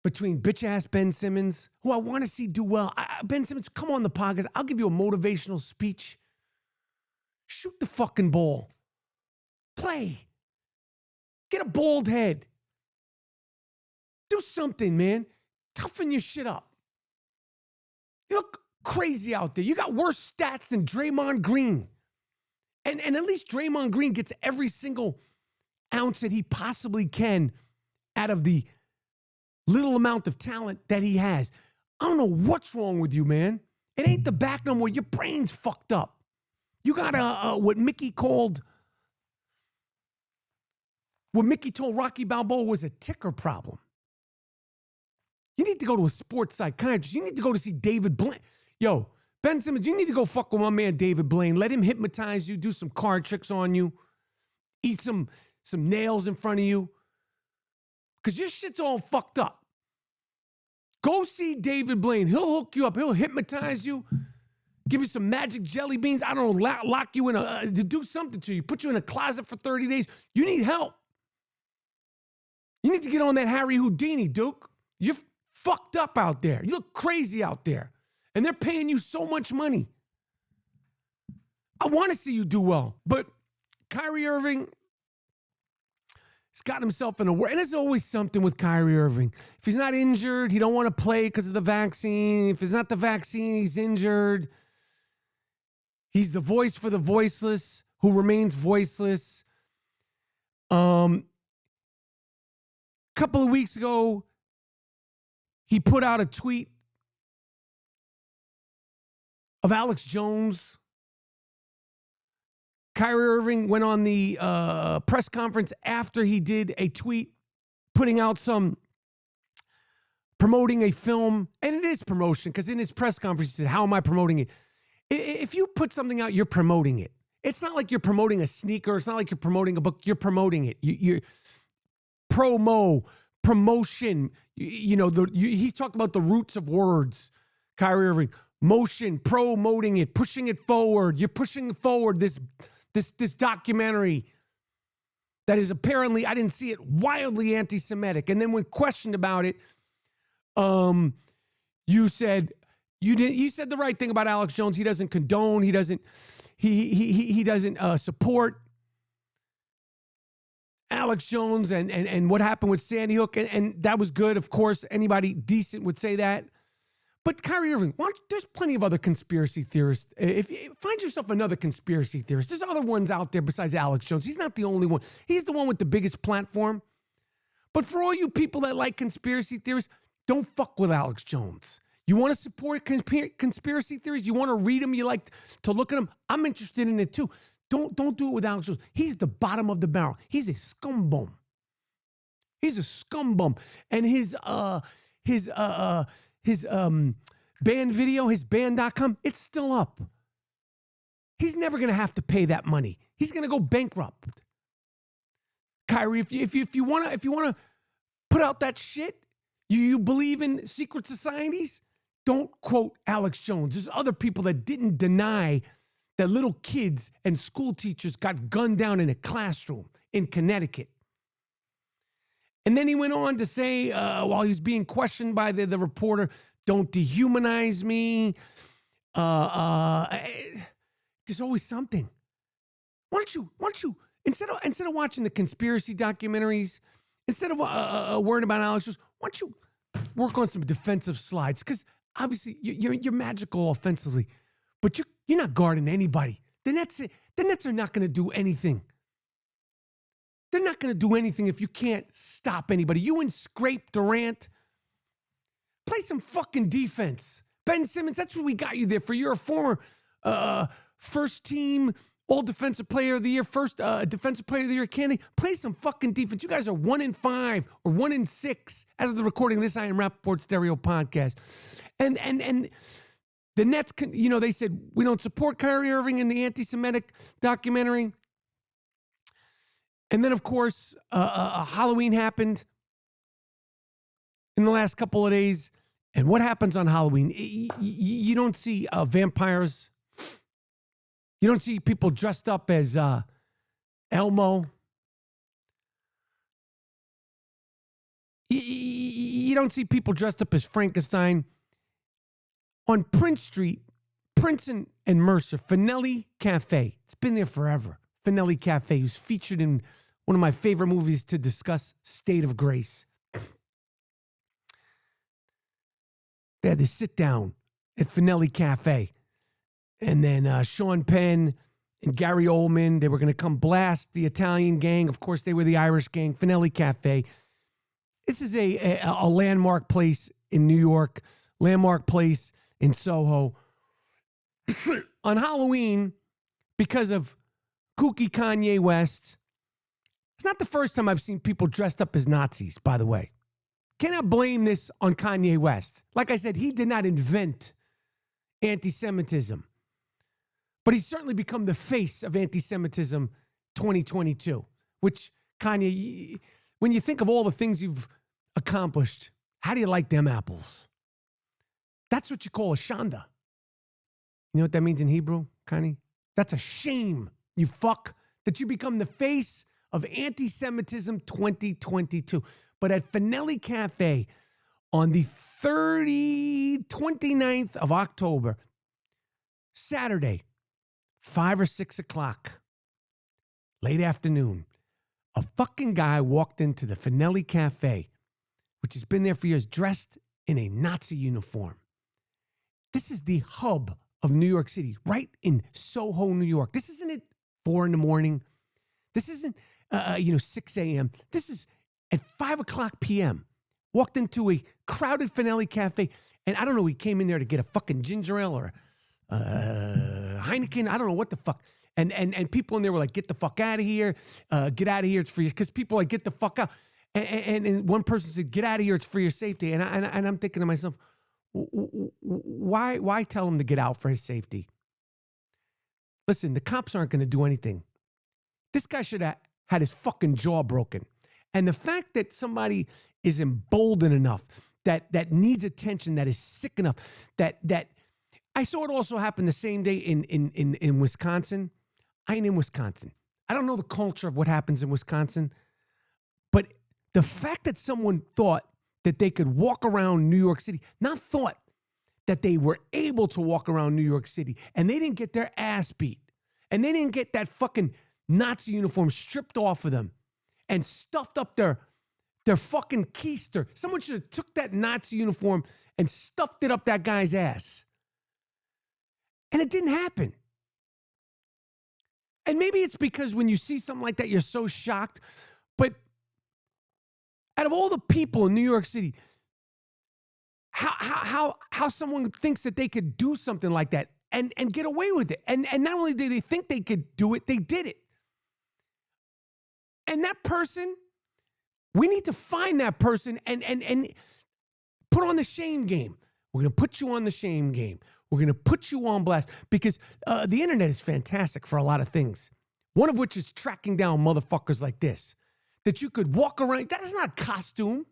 between bitch-ass Ben Simmons, who I want to see do well. Ben Simmons, come on the podcast. I'll give you a motivational speech. Shoot the fucking ball. Play. Get a bald head. Do something, man. Toughen your shit up. You look crazy out there. You got worse stats than Draymond Green. And at least Draymond Green gets every single ounce that he possibly can out of the little amount of talent that he has. I don't know what's wrong with you, man. It ain't the back no more. Your brain's fucked up. You got what Mickey told Rocky Balboa was a ticker problem. You need to go to a sports psychiatrist. You need to go to see David Blaine. Yo, Ben Simmons, you need to go fuck with my man David Blaine. Let him hypnotize you, do some card tricks on you, eat some nails in front of you. Because your shit's all fucked up. Go see David Blaine. He'll hook you up. He'll hypnotize you, give you some magic jelly beans. I don't know, lock you in to do something to you. Put you in a closet for 30 days. You need help. You need to get on that Harry Houdini, Duke. You're fucked up out there. You look crazy out there. And they're paying you so much money. I want to see you do well. But Kyrie Irving, he's got himself in a war. And there's always something with Kyrie Irving. If he's not injured, he don't want to play because of the vaccine. If it's not the vaccine, he's injured. He's the voice for the voiceless who remains voiceless. Couple of weeks ago, he put out a tweet of Alex Jones. Kyrie Irving went on the press conference after he did a tweet putting out promoting a film. And it is promotion because in his press conference, he said, how am I promoting it? If you put something out, you're promoting it. It's not like you're promoting a sneaker. It's not like you're promoting a book. You're promoting it. You're promotion. He talked about the roots of words, Kyrie Irving. Motion, promoting it, pushing it forward. You're pushing forward this documentary that is apparently, I didn't see it, wildly anti-Semitic. And then when questioned about it, you said the right thing about Alex Jones. He doesn't condone. He doesn't support Alex Jones and what happened with Sandy Hook. And that was good. Of course, anybody decent would say that. But Kyrie Irving, there's plenty of other conspiracy theorists. If you find yourself another conspiracy theorist, there's other ones out there besides Alex Jones. He's not the only one. He's the one with the biggest platform. But for all you people that like conspiracy theories, don't fuck with Alex Jones. You want to support conspiracy theories? You want to read them? You like to look at them? I'm interested in it too. Don't do it with Alex Jones. He's the bottom of the barrel. He's a scumbum. He's a scumbum. And his band video, his band.com, it's still up. He's never going to have to pay that money. He's going to go bankrupt. Kyrie, if you want to put out that shit, You believe in secret societies? Don't quote Alex Jones. There's other people that didn't deny that little kids and school teachers got gunned down in a classroom in Connecticut. And then he went on to say, while he was being questioned by the reporter, don't dehumanize me. There's always something. Why don't you, instead of watching the conspiracy documentaries, instead of worrying about Alex Jones, why don't you work on some defensive slides? Because obviously you're magical offensively, but you're not guarding anybody. The Nets are not going to do anything. They're not going to do anything if you can't stop anybody. You and Scrape Durant, play some fucking defense. Ben Simmons, that's what we got you there for. You're a former first team all-defensive player of the year, first defensive player of the year candidate. Play some fucking defense. You guys are 1-5 or 1-6 as of the recording of this I Am Rapaport Stereo podcast. And the Nets, they said, we don't support Kyrie Irving in the anti-Semitic documentary. And then, of course, Halloween happened in the last couple of days. And what happens on Halloween? You don't see vampires. You don't see people dressed up as Elmo. You don't see people dressed up as Frankenstein. On Prince Street, Prince and Mercer, Finelli Cafe. It's been there forever. Finelli Cafe, who's featured in one of my favorite movies to discuss, State of Grace. They had to sit down at Finelli Cafe. And then Sean Penn and Gary Oldman, they were going to come blast the Italian gang. Of course, they were the Irish gang, Finelli Cafe. This is a landmark place in New York, landmark place in Soho. On Halloween, because of kooky Kanye West, it's not the first time I've seen people dressed up as Nazis, by the way. Cannot blame this on Kanye West. Like I said, he did not invent anti-Semitism. But he's certainly become the face of anti-Semitism 2022, which, Kanye, when you think of all the things you've accomplished, how do you like them apples? That's what you call a shanda. You know what that means in Hebrew, Kanye? That's a shame, you fuck, that you become the face of anti-Semitism 2022. But at Finelli Cafe on the 29th of October, Saturday, 5 or 6 o'clock, late afternoon, a fucking guy walked into the Finelli Cafe, which has been there for years, dressed in a Nazi uniform. This is the hub of New York City, right in Soho, New York. This isn't at 4 a.m. This isn't, 6 a.m. This is at 5 o'clock p.m. Walked into a crowded Finelli Cafe, and I don't know, he came in there to get a fucking ginger ale or Heineken, I don't know what the fuck. And people in there were like, get the fuck out of here. Get out of here, it's for you. Because people are like, get the fuck out. And one person said, get out of here, it's for your safety. And I'm thinking to myself, why tell him to get out for his safety? Listen, the cops aren't going to do anything. This guy should have had his fucking jaw broken. And the fact that somebody is emboldened enough, that needs attention, that is sick enough, that I saw it also happen the same day in Wisconsin. I ain't in Wisconsin. I don't know the culture of what happens in Wisconsin. But the fact that someone thought that they could walk around New York City, not thought that they were able to walk around New York City, and they didn't get their ass beat, and they didn't get that fucking Nazi uniform stripped off of them and stuffed up their fucking keister. Someone should have took that Nazi uniform and stuffed it up that guy's ass. And it didn't happen. And maybe it's because when you see something like that, you're so shocked. But out of all the people in New York City, how someone thinks that they could do something like that and get away with it. And not only did they think they could do it, they did it. And that person, we need to find that person and put on the shame game. We're going to put you on the shame game. We're going to put you on blast because the internet is fantastic for a lot of things. One of which is tracking down motherfuckers like this. That you could walk around. That is not a costume.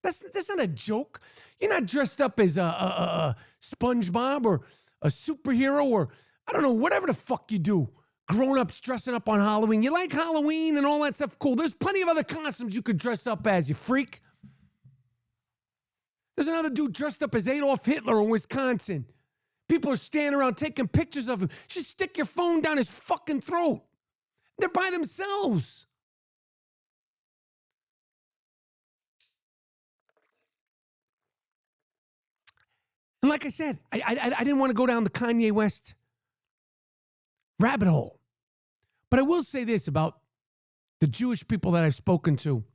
That's not a joke. You're not dressed up as a SpongeBob or a superhero or, I don't know, whatever the fuck you do. Grown-ups dressing up on Halloween. You like Halloween and all that stuff? Cool. There's plenty of other costumes you could dress up as, you freak. There's another dude dressed up as Adolf Hitler in Wisconsin. People are standing around taking pictures of him. Just stick your phone down his fucking throat. They're by themselves. And like I said, I didn't want to go down the Kanye West rabbit hole. But I will say this about the Jewish people that I've spoken to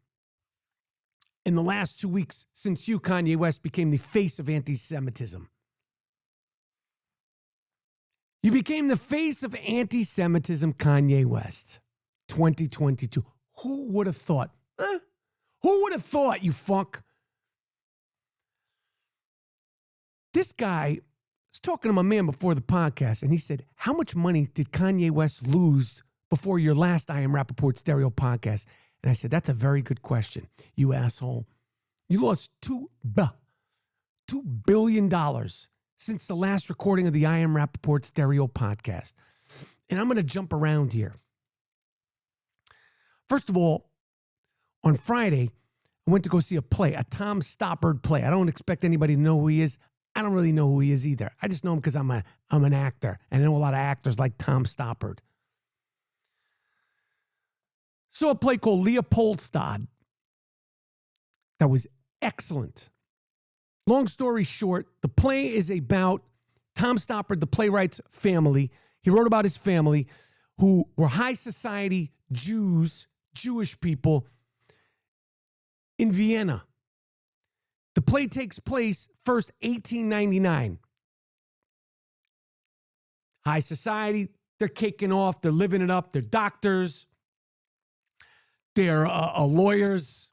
in the last 2 weeks since you, Kanye West, became the face of anti-Semitism. You became the face of anti-Semitism, Kanye West, 2022. Who would have thought? Who would have thought, you fuck? This guy was talking to my man before the podcast, and he said, how much money did Kanye West lose before your last I Am Rapaport stereo podcast? And I said, that's a very good question, you asshole. You lost $2 billion since the last recording of the I Am Rapaport stereo podcast. And I'm going to jump around here. First of all, on Friday, I went to go see a play, a Tom Stoppard play. I don't expect anybody to know who he is. I don't really know who he is either. I just know him because I'm an actor. And I know a lot of actors like Tom Stoppard. Saw a play called Leopoldstadt that was excellent. Long story short, the play is about Tom Stoppard, the playwright's family. He wrote about his family who were high society Jews, Jewish people in Vienna. The play takes place first 1899. High society, they're kicking off, they're living it up, they're doctors, they're lawyers,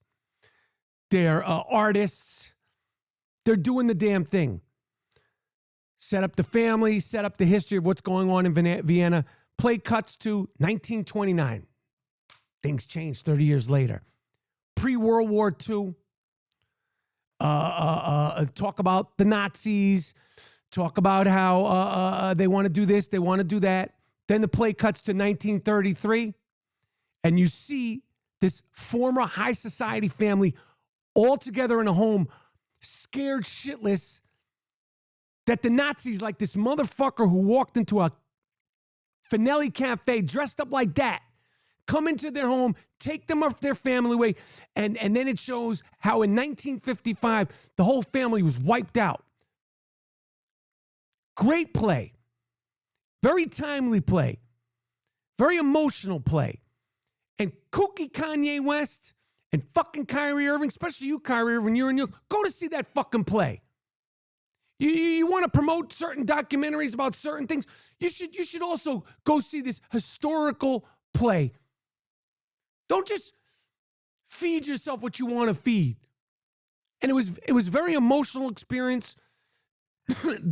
they're artists, they're doing the damn thing. Set up the family, set up the history of what's going on in Vienna. Play cuts to 1929. Things changed 30 years later. Pre-World War II. Talk about the Nazis, talk about how they want to do this, they want to do that. Then the play cuts to 1933, and you see this former high society family all together in a home, scared shitless that the Nazis, like this motherfucker who walked into a Finelli cafe dressed up like that, come into their home, take them off their family away, and then it shows how in 1955, the whole family was wiped out. Great play. Very timely play. Very emotional play. And kooky Kanye West and fucking Kyrie Irving, especially you, Kyrie Irving, you're in New York, go to see that fucking play. You want to promote certain documentaries about certain things, you should also go see this historical play. Don't just feed yourself what you want to feed. And it was very emotional experience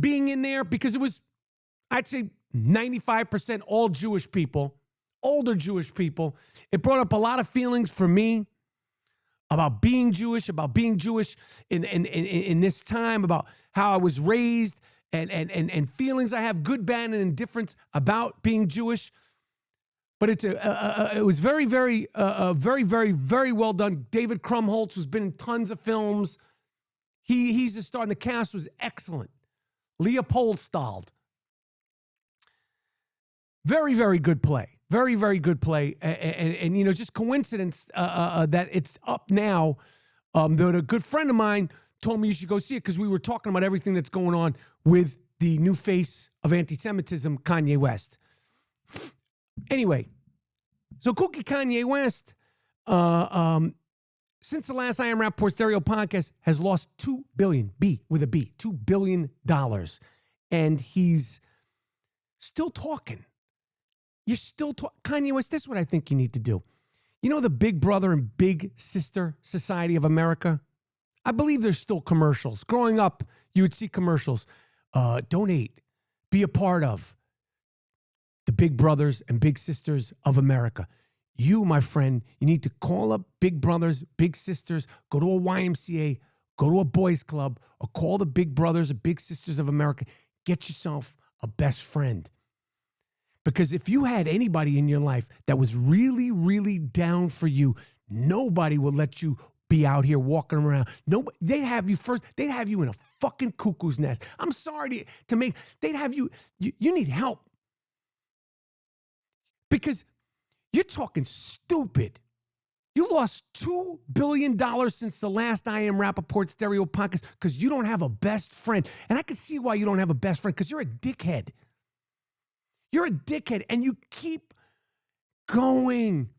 being in there because it was, I'd say 95% all Jewish people, older Jewish people. It brought up a lot of feelings for me about being Jewish in this time, about how I was raised and feelings I have, good, bad, and indifference about being Jewish. But it was very, very, very well done. David Krumholtz, who's been in tons of films, he's the star, and the cast was excellent. Leopoldstadt. Very, very good play. Very, very good play. And you know, just coincidence that it's up now. That a good friend of mine told me you should go see it because we were talking about everything that's going on with the new face of anti-Semitism, Kanye West. Anyway, so kooky Kanye West, since the last I Am Rapaport stereo podcast, has lost $2 billion, $2 billion. And he's still talking. You're still talking. Kanye West, this is what I think you need to do. You know the Big Brother and Big Sister Society of America? I believe there's still commercials. Growing up, you would see commercials. Donate. Be a part of the Big Brothers and Big Sisters of America. You, my friend, you need to call up Big Brothers, Big Sisters, go to a YMCA, go to a boys club or call the big brothers or big sisters of America. Get yourself a best friend. Because if you had anybody in your life that was really, really down for you, nobody would let you be out here walking around. Nobody, they'd have you first. They'd have you in a fucking cuckoo's nest. I'm sorry to make, they'd have you need help. Because you're talking stupid. You lost $2 billion since the last I Am Rapaport Stereo podcast because you don't have a best friend. And I can see why you don't have a best friend, because you're a dickhead. You're a dickhead and you keep going.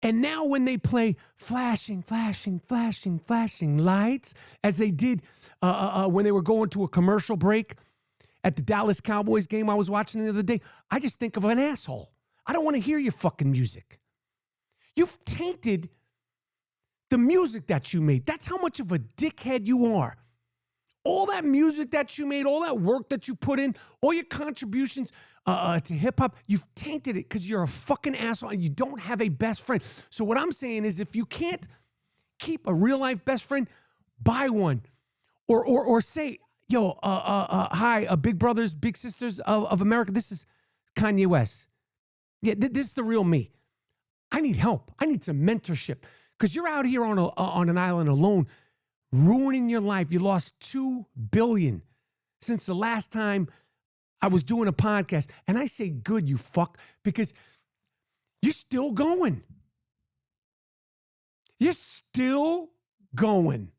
And now when they play flashing, flashing, flashing, flashing lights, as they did when they were going to a commercial break at the Dallas Cowboys game I was watching the other day, I just think of an asshole. I don't want to hear your fucking music. You've tainted the music that you made. That's how much of a dickhead you are. All that music that you made, all that work that you put in, all your contributions to hip-hop, you've tainted it because you're a fucking asshole and you don't have a best friend. So what I'm saying is, if you can't keep a real-life best friend, buy one. Or say, yo, hi, big brothers, big sisters of America, this is Kanye West. Yeah, this is the real me. I need help. I need some mentorship, because you're out here on an island alone, ruining your life. You lost $2 billion since the last time I was doing a podcast. And I say good, you fuck, because you're still going. You're still going.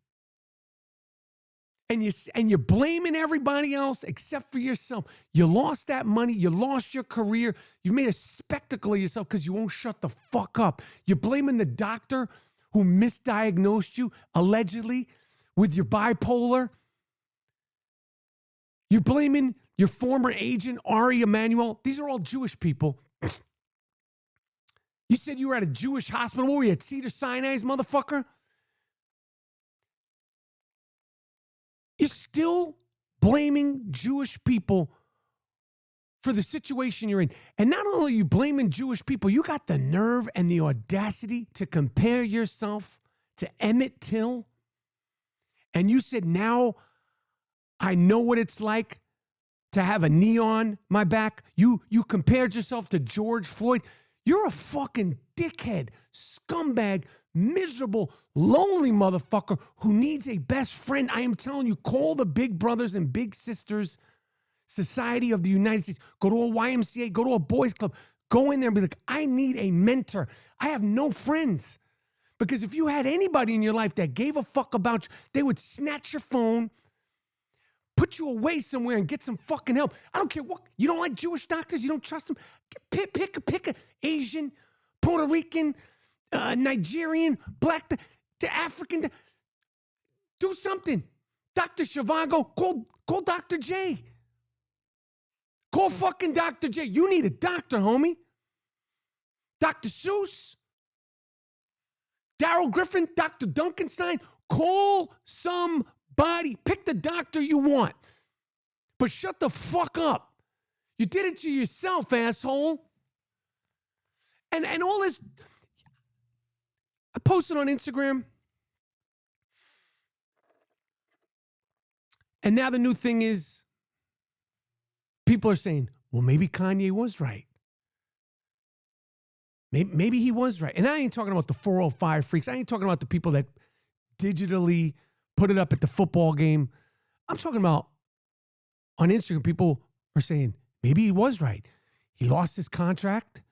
And you're blaming everybody else except for yourself. You lost that money. You lost your career. You made a spectacle of yourself because you won't shut the fuck up. You're blaming the doctor who misdiagnosed you, allegedly, with your bipolar. You're blaming your former agent, Ari Emanuel. These are all Jewish people. You said you were at a Jewish hospital. What were you, at Cedars-Sinai's, motherfucker? You're still blaming Jewish people for the situation you're in. And not only are you blaming Jewish people, you got the nerve and the audacity to compare yourself to Emmett Till. And you said, now I know what it's like to have a knee on my back. You compared yourself to George Floyd. You're a fucking dickhead, scumbag, miserable, lonely motherfucker who needs a best friend. I am telling you, call the Big Brothers and Big Sisters Society of the United States. Go to a YMCA, go to a boys club. Go in there and be like, I need a mentor. I have no friends. Because if you had anybody in your life that gave a fuck about you, they would snatch your phone, put you away somewhere and get some fucking help. I don't care what. You don't like Jewish doctors? You don't trust them? Pick a Asian, Puerto Rican, Nigerian, black, the African. Do something. Dr. Zhivago, call Dr. J. Call fucking Dr. J. You need a doctor, homie. Dr. Seuss, Darryl Griffin, Dr. Duncanstein. Call somebody. Pick the doctor you want. But shut the fuck up. You did it to yourself, asshole. And all this, I posted on Instagram. And now the new thing is, people are saying, well, maybe Kanye was right. Maybe he was right. And I ain't talking about the 405 freaks. I ain't talking about the people that digitally put it up at the football game. I'm talking about on Instagram, people are saying, maybe he was right. He lost his contract.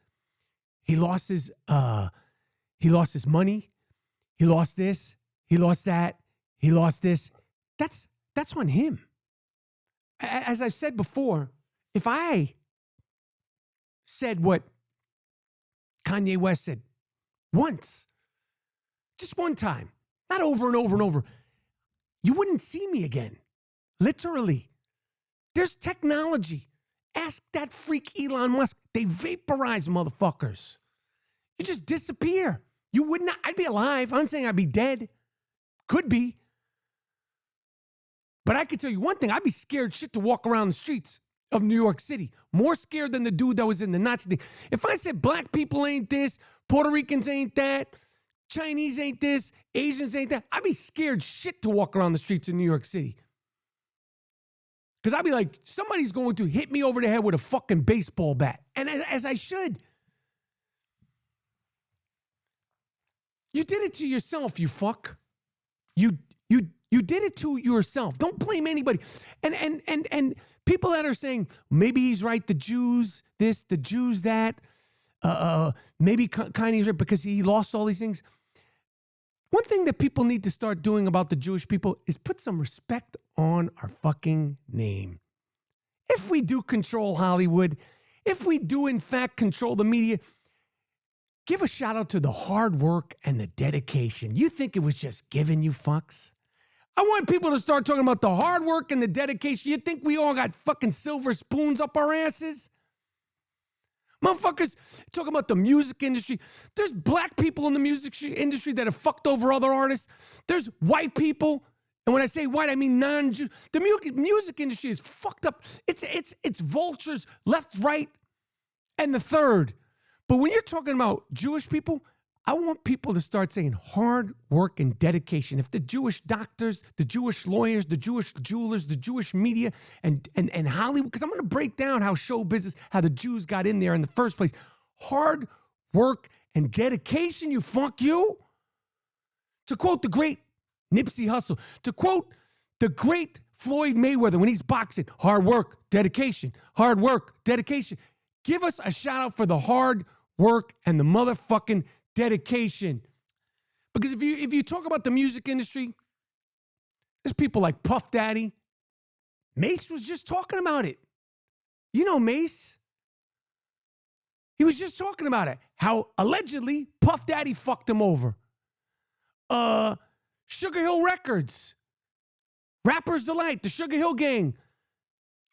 He lost his money. He lost this. He lost that. He lost this. That's on him. As I've said before, if I said what Kanye West said once, just one time, not over and over and over, you wouldn't see me again. Literally. There's technology. Ask that freak Elon Musk. They vaporize motherfuckers. You just disappear. You would not. I'd be alive. I'm saying I'd be dead. Could be. But I can tell you one thing. I'd be scared shit to walk around the streets of New York City. More scared than the dude that was in the Nazi thing. If I said black people ain't this, Puerto Ricans ain't that, Chinese ain't this, Asians ain't that. I'd be scared shit to walk around the streets of New York City. Because I'd be like, somebody's going to hit me over the head with a fucking baseball bat. And as I should. You did it to yourself, you fuck. You did it to yourself. Don't blame anybody. And people that are saying, maybe he's right, the Jews this, the Jews that, maybe Kanye's right because he lost all these things. One thing that people need to start doing about the Jewish people is put some respect on our fucking name. If we do control Hollywood, if we do in fact control the media, give a shout out to the hard work and the dedication. You think it was just given, you fucks? I want people to start talking about the hard work and the dedication. You think we all got fucking silver spoons up our asses? Motherfuckers talking about the music industry. There's black people in the music industry that have fucked over other artists. There's white people. And when I say white, I mean non-Jew. The music industry is fucked up. It's vultures left, right, and the third. But when you're talking about Jewish people, I want people to start saying hard work and dedication. If the Jewish doctors, the Jewish lawyers, the Jewish jewelers, the Jewish media, and Hollywood, because I'm going to break down how show business, how the Jews got in there in the first place. Hard work and dedication, you fuck you. To quote the great Nipsey Hussle, to quote the great Floyd Mayweather when he's boxing, hard work, dedication, hard work, dedication. Give us a shout out for the hard work and the motherfucking dedication. Because if you talk about the music industry, there's people like Puff Daddy. Mace was just talking about it. You know Mace. He was just talking about it. How allegedly Puff Daddy fucked him over. Sugar Hill Records. Rapper's Delight, the Sugar Hill Gang.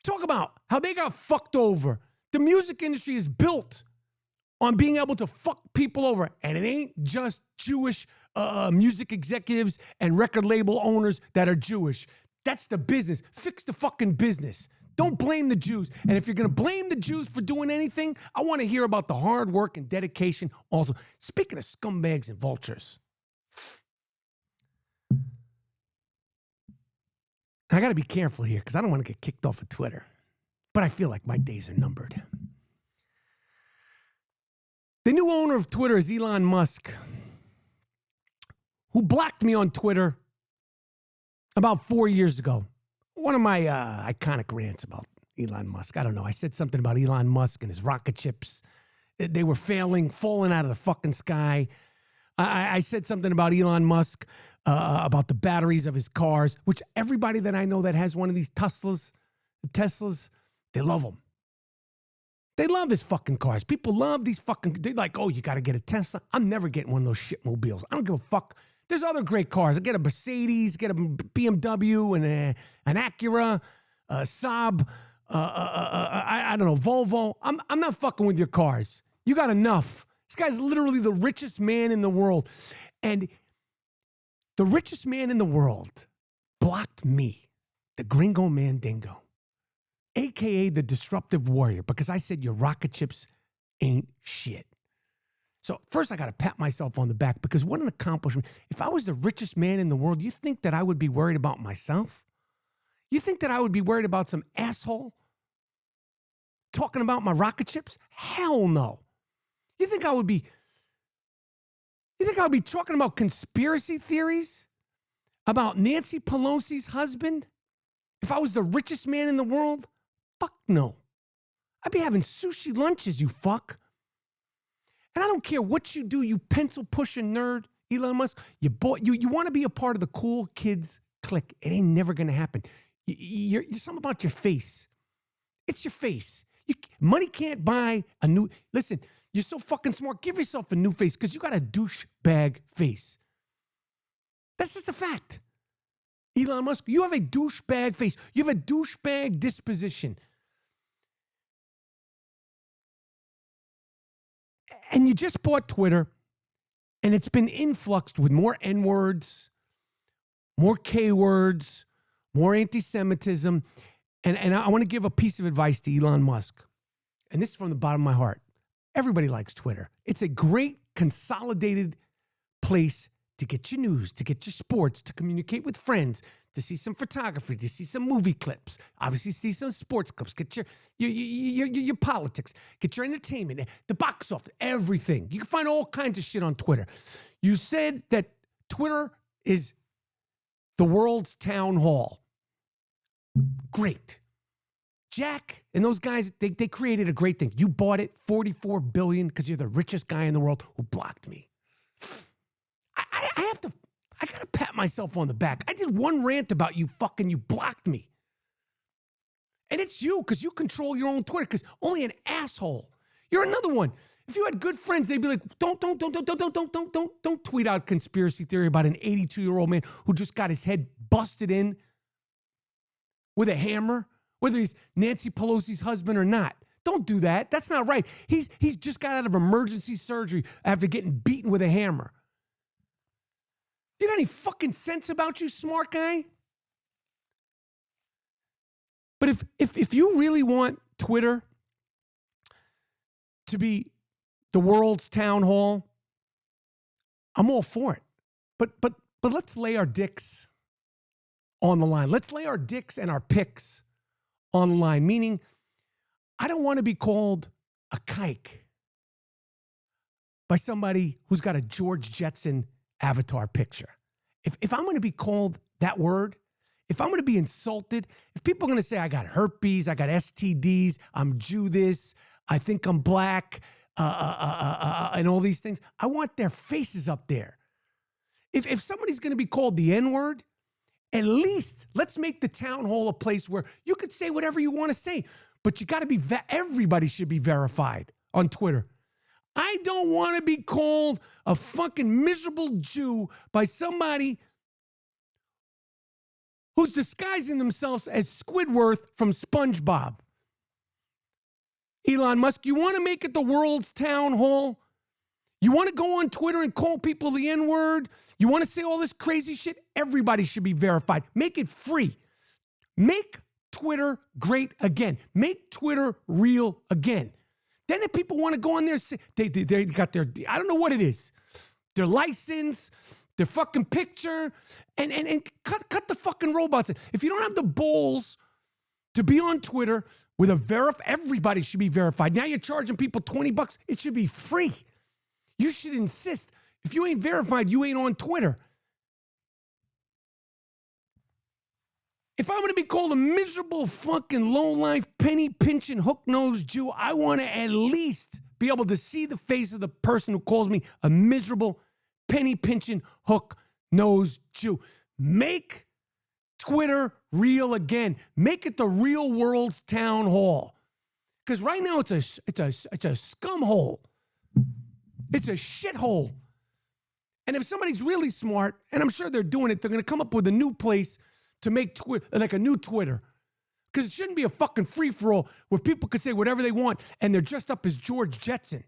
Talk about how they got fucked over. The music industry is built on being able to fuck people over. And it ain't just Jewish music executives and record label owners that are Jewish. That's the business. Fix the fucking business. Don't blame the Jews. And if you're going to blame the Jews for doing anything, I want to hear about the hard work and dedication also. Speaking of scumbags and vultures, I got to be careful here because I don't want to get kicked off of Twitter. But I feel like my days are numbered. The new owner of Twitter is Elon Musk, who blocked me on Twitter about 4 years ago. One of my iconic rants about Elon Musk. I don't know. I said something about Elon Musk and his rocket ships. They were falling out of the fucking sky. I said something about Elon Musk, about the batteries of his cars, which everybody that I know that has one of these Teslas, they love them. They love his fucking cars. People love these fucking, they're like, oh, you got to get a Tesla. I'm never getting one of those shit mobiles. I don't give a fuck. There's other great cars. I get a Mercedes, get a BMW and an Acura, a Saab, I don't know, Volvo. I'm not fucking with your cars. You got enough. This guy's literally the richest man in the world. And the richest man in the world blocked me, the Gringo Mandingo, a.k.a. the Disruptive Warrior, because I said your rocket ships ain't shit. So first I got to pat myself on the back because what an accomplishment. If I was the richest man in the world, you think that I would be worried about myself? You think that I would be worried about some asshole talking about my rocket ships? Hell no. You think I would be talking about conspiracy theories about Nancy Pelosi's husband? If I was the richest man in the world? Fuck no. I'd be having sushi lunches, you fuck. And I don't care what you do, you pencil-pushing nerd, Elon Musk. You want to be a part of the cool kids clique. It ain't never going to happen. You're something about your face. It's your face. Money can't buy a new... Listen, you're so fucking smart. Give yourself a new face because you got a douchebag face. That's just a fact. Elon Musk, you have a douchebag face. You have a douchebag disposition. And you just bought Twitter, and it's been influxed with more N-words, more K-words, more anti-Semitism. And I want to give a piece of advice to Elon Musk. And this is from the bottom of my heart. Everybody likes Twitter. It's a great consolidated place to get your news, to get your sports, to communicate with friends, to see some photography, to see some movie clips, obviously see some sports clips, get your politics, get your entertainment, the box office, everything. You can find all kinds of shit on Twitter. You said that Twitter is the world's town hall. Great. Jack and those guys, they created a great thing. You bought it, $44 billion, because you're the richest guy in the world who blocked me. I gotta pat myself on the back. I did one rant about you blocked me. And it's you, because you control your own Twitter, because only an asshole. You're another one. If you had good friends, they'd be like, don't tweet out conspiracy theory about an 82-year-old man who just got his head busted in with a hammer, whether he's Nancy Pelosi's husband or not. Don't do that. That's not right. He's just got out of emergency surgery after getting beaten with a hammer. You got any fucking sense about you, smart guy? But if you really want Twitter to be the world's town hall, I'm all for it. But let's lay our dicks on the line. Let's lay our dicks and our picks on the line. Meaning, I don't want to be called a kike by somebody who's got a George Jetson avatar picture. If I'm going to be called that word, if I'm going to be insulted, if people are going to say I got herpes, I got STDs, I'm Judas, I think I'm black, and all these things, I want their faces up there. If somebody's going to be called the N-word, at least let's make the town hall a place where you could say whatever you want to say, but you got to be, everybody should be verified on Twitter. I don't want to be called a fucking miserable Jew by somebody who's disguising themselves as Squidward from SpongeBob. Elon Musk, you want to make it the world's town hall? You want to go on Twitter and call people the N-word? You want to say all this crazy shit? Everybody should be verified. Make it free. Make Twitter great again. Make Twitter real again. Then if people want to go on there, they got their, I don't know what it is, their license, their fucking picture, and cut the fucking robots. If you don't have the balls to be on Twitter with a everybody should be verified. Now you're charging people $20. It should be free. You should insist. If you ain't verified, you ain't on Twitter. If I'm going to be called a miserable fucking low-life, penny-pinching, hook-nosed Jew, I want to at least be able to see the face of the person who calls me a miserable, penny-pinching, hook-nosed Jew. Make Twitter real again. Make it the real world's town hall. Because right now it's a scum hole. It's a shithole. And if somebody's really smart, and I'm sure they're doing it, they're going to come up with a new place to make Twitter, like a new Twitter. Because it shouldn't be a fucking free-for-all where people could say whatever they want and they're dressed up as George Jetson.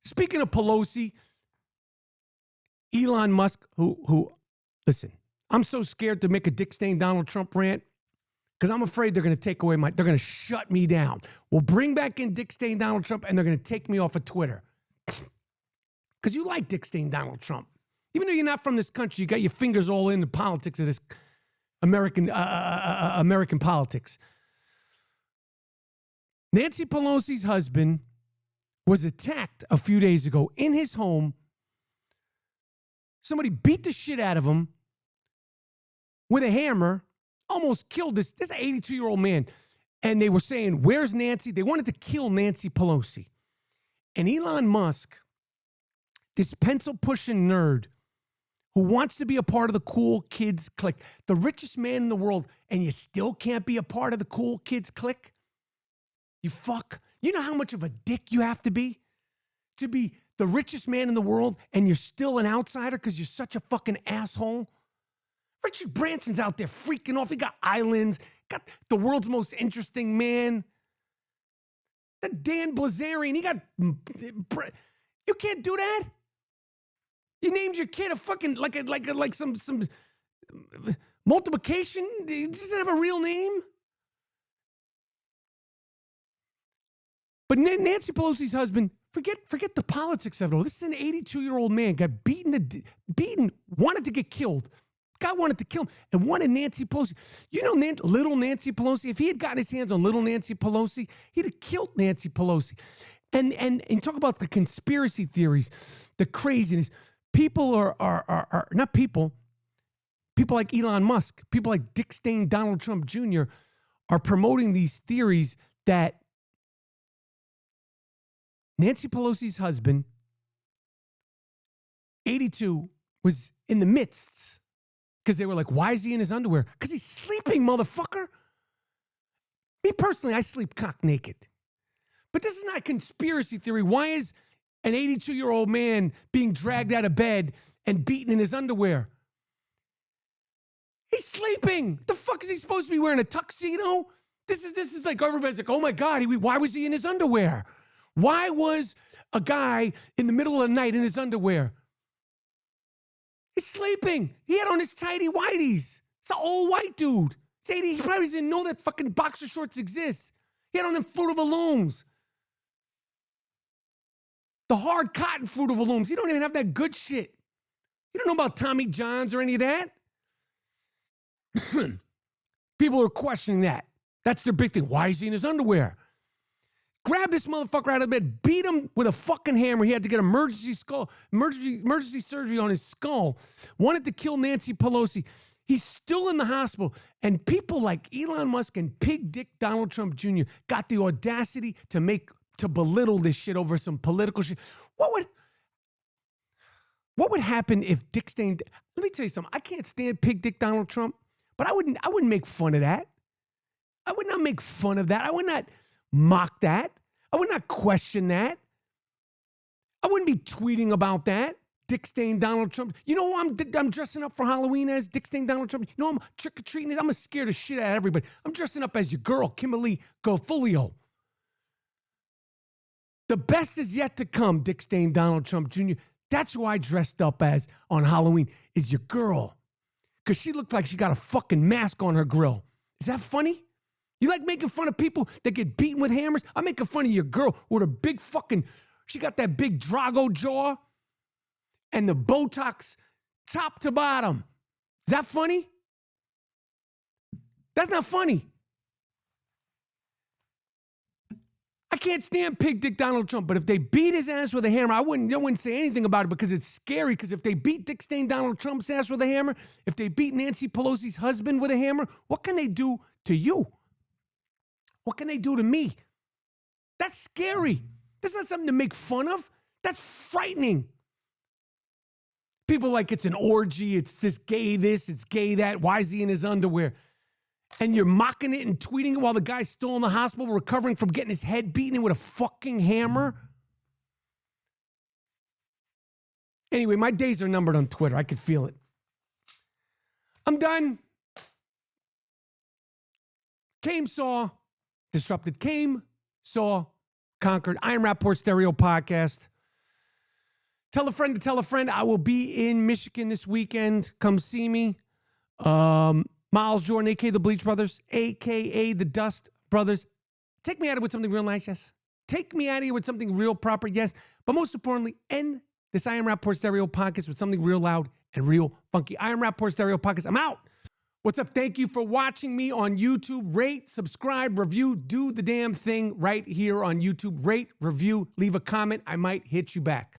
Speaking of Pelosi, Elon Musk, who, listen, I'm so scared to make a dick stain Donald Trump rant because I'm afraid they're going to take away they're going to shut me down. We'll bring back in dick stain Donald Trump and they're going to take me off of Twitter. Because you like dick stain Donald Trump. Even though you're not from this country, you got your fingers all in the politics of this American politics. Nancy Pelosi's husband was attacked a few days ago in his home. Somebody beat the shit out of him with a hammer, almost killed this 82-year-old man. And they were saying, where's Nancy? They wanted to kill Nancy Pelosi. And Elon Musk, this pencil-pushing nerd who wants to be a part of the cool kids clique, the richest man in the world, and you still can't be a part of the cool kids clique? You fuck. You know how much of a dick you have to be the richest man in the world and you're still an outsider because you're such a fucking asshole? Richard Branson's out there freaking off. He got islands, got the world's most interesting man. That Dan Blazarian, he got... You can't do that. You named your kid a fucking like some multiplication. He doesn't have a real name. But Nancy Pelosi's husband, forget the politics of it all. This is an 82-year-old man, got beaten, wanted to get killed. Guy wanted to kill him and wanted Nancy Pelosi. You know, little Nancy Pelosi, if he had gotten his hands on little Nancy Pelosi, he'd have killed Nancy Pelosi. And talk about the conspiracy theories, the craziness. People are not people like Elon Musk, people like Dick Stain, Donald Trump Jr. are promoting these theories that Nancy Pelosi's husband, 82, was in the midst. Because they were like, why is he in his underwear? Because he's sleeping, motherfucker. Me personally, I sleep cock naked. But this is not a conspiracy theory. Why is an 82-year-old man being dragged out of bed and beaten in his underwear? He's sleeping. The fuck is he supposed to be wearing, a tuxedo? This is like, everybody's like, oh my God, why was he in his underwear? Why was a guy in the middle of the night in his underwear? He's sleeping. He had on his tighty whities. It's an old white dude. He's 80. He probably didn't know that fucking boxer shorts exist. He had on them Fruit of the Looms. The hard cotton Fruit of the Looms. He don't even have that good shit. You don't know about Tommy John's or any of that. People are questioning that. That's their big thing. Why is he in his underwear? Grab this motherfucker out of bed, beat him with a fucking hammer. He had to get emergency surgery on his skull. Wanted to kill Nancy Pelosi. He's still in the hospital. And people like Elon Musk and Pig Dick Donald Trump Jr. got the audacity to belittle this shit over some political shit. What would happen if Dick Stain? Let me tell you something. I can't stand Pig Dick Donald Trump, but I wouldn't make fun of that. I would not make fun of that. I would not mock that. I would not question that. I wouldn't be tweeting about that. Dick Stain Donald Trump. You know who I'm dressing up for Halloween as? Dick Stain Donald Trump. You know I'm trick-or-treating. I'm gonna scare the shit out of everybody. I'm dressing up as your girl, Kimberly Gotholio. The best is yet to come, Dick Stain Donald Trump Jr. That's who I dressed up as on Halloween, is your girl. Because she looked like she got a fucking mask on her grill. Is that funny? You like making fun of people that get beaten with hammers? I'm making fun of your girl with a big fucking, she got that big Drago jaw and the Botox top to bottom. Is that funny? That's not funny. I can't stand Pig Dick Donald Trump, but if they beat his ass with a hammer, I wouldn't say anything about it because it's scary. Because if they beat Dick Stain Donald Trump's ass with a hammer, if they beat Nancy Pelosi's husband with a hammer, what can they do to you? What can they do to me? That's scary. That's not something to make fun of. That's frightening. People like it's an orgy, it's this, it's gay that. Why is he in his underwear? And you're mocking it and tweeting it while the guy's still in the hospital recovering from getting his head beaten in with a fucking hammer. Anyway, my days are numbered on Twitter. I could feel it. I'm done. Came, saw, disrupted. Came, saw, conquered. I am Rapaport Stereo Podcast. Tell a friend to tell a friend. I will be in Michigan this weekend. Come see me. Miles Jordan, a.k.a. the Bleach Brothers, a.k.a. the Dust Brothers. Take me out of it with something real nice, yes. Take me out of here with something real proper, yes. But most importantly, end this I Am Rapaport Stereo Podcast with something real loud and real funky. I Am Rapaport Stereo Podcast. I'm out. What's up? Thank you for watching me on YouTube. Rate, subscribe, review, do the damn thing right here on YouTube. Rate, review, leave a comment. I might hit you back.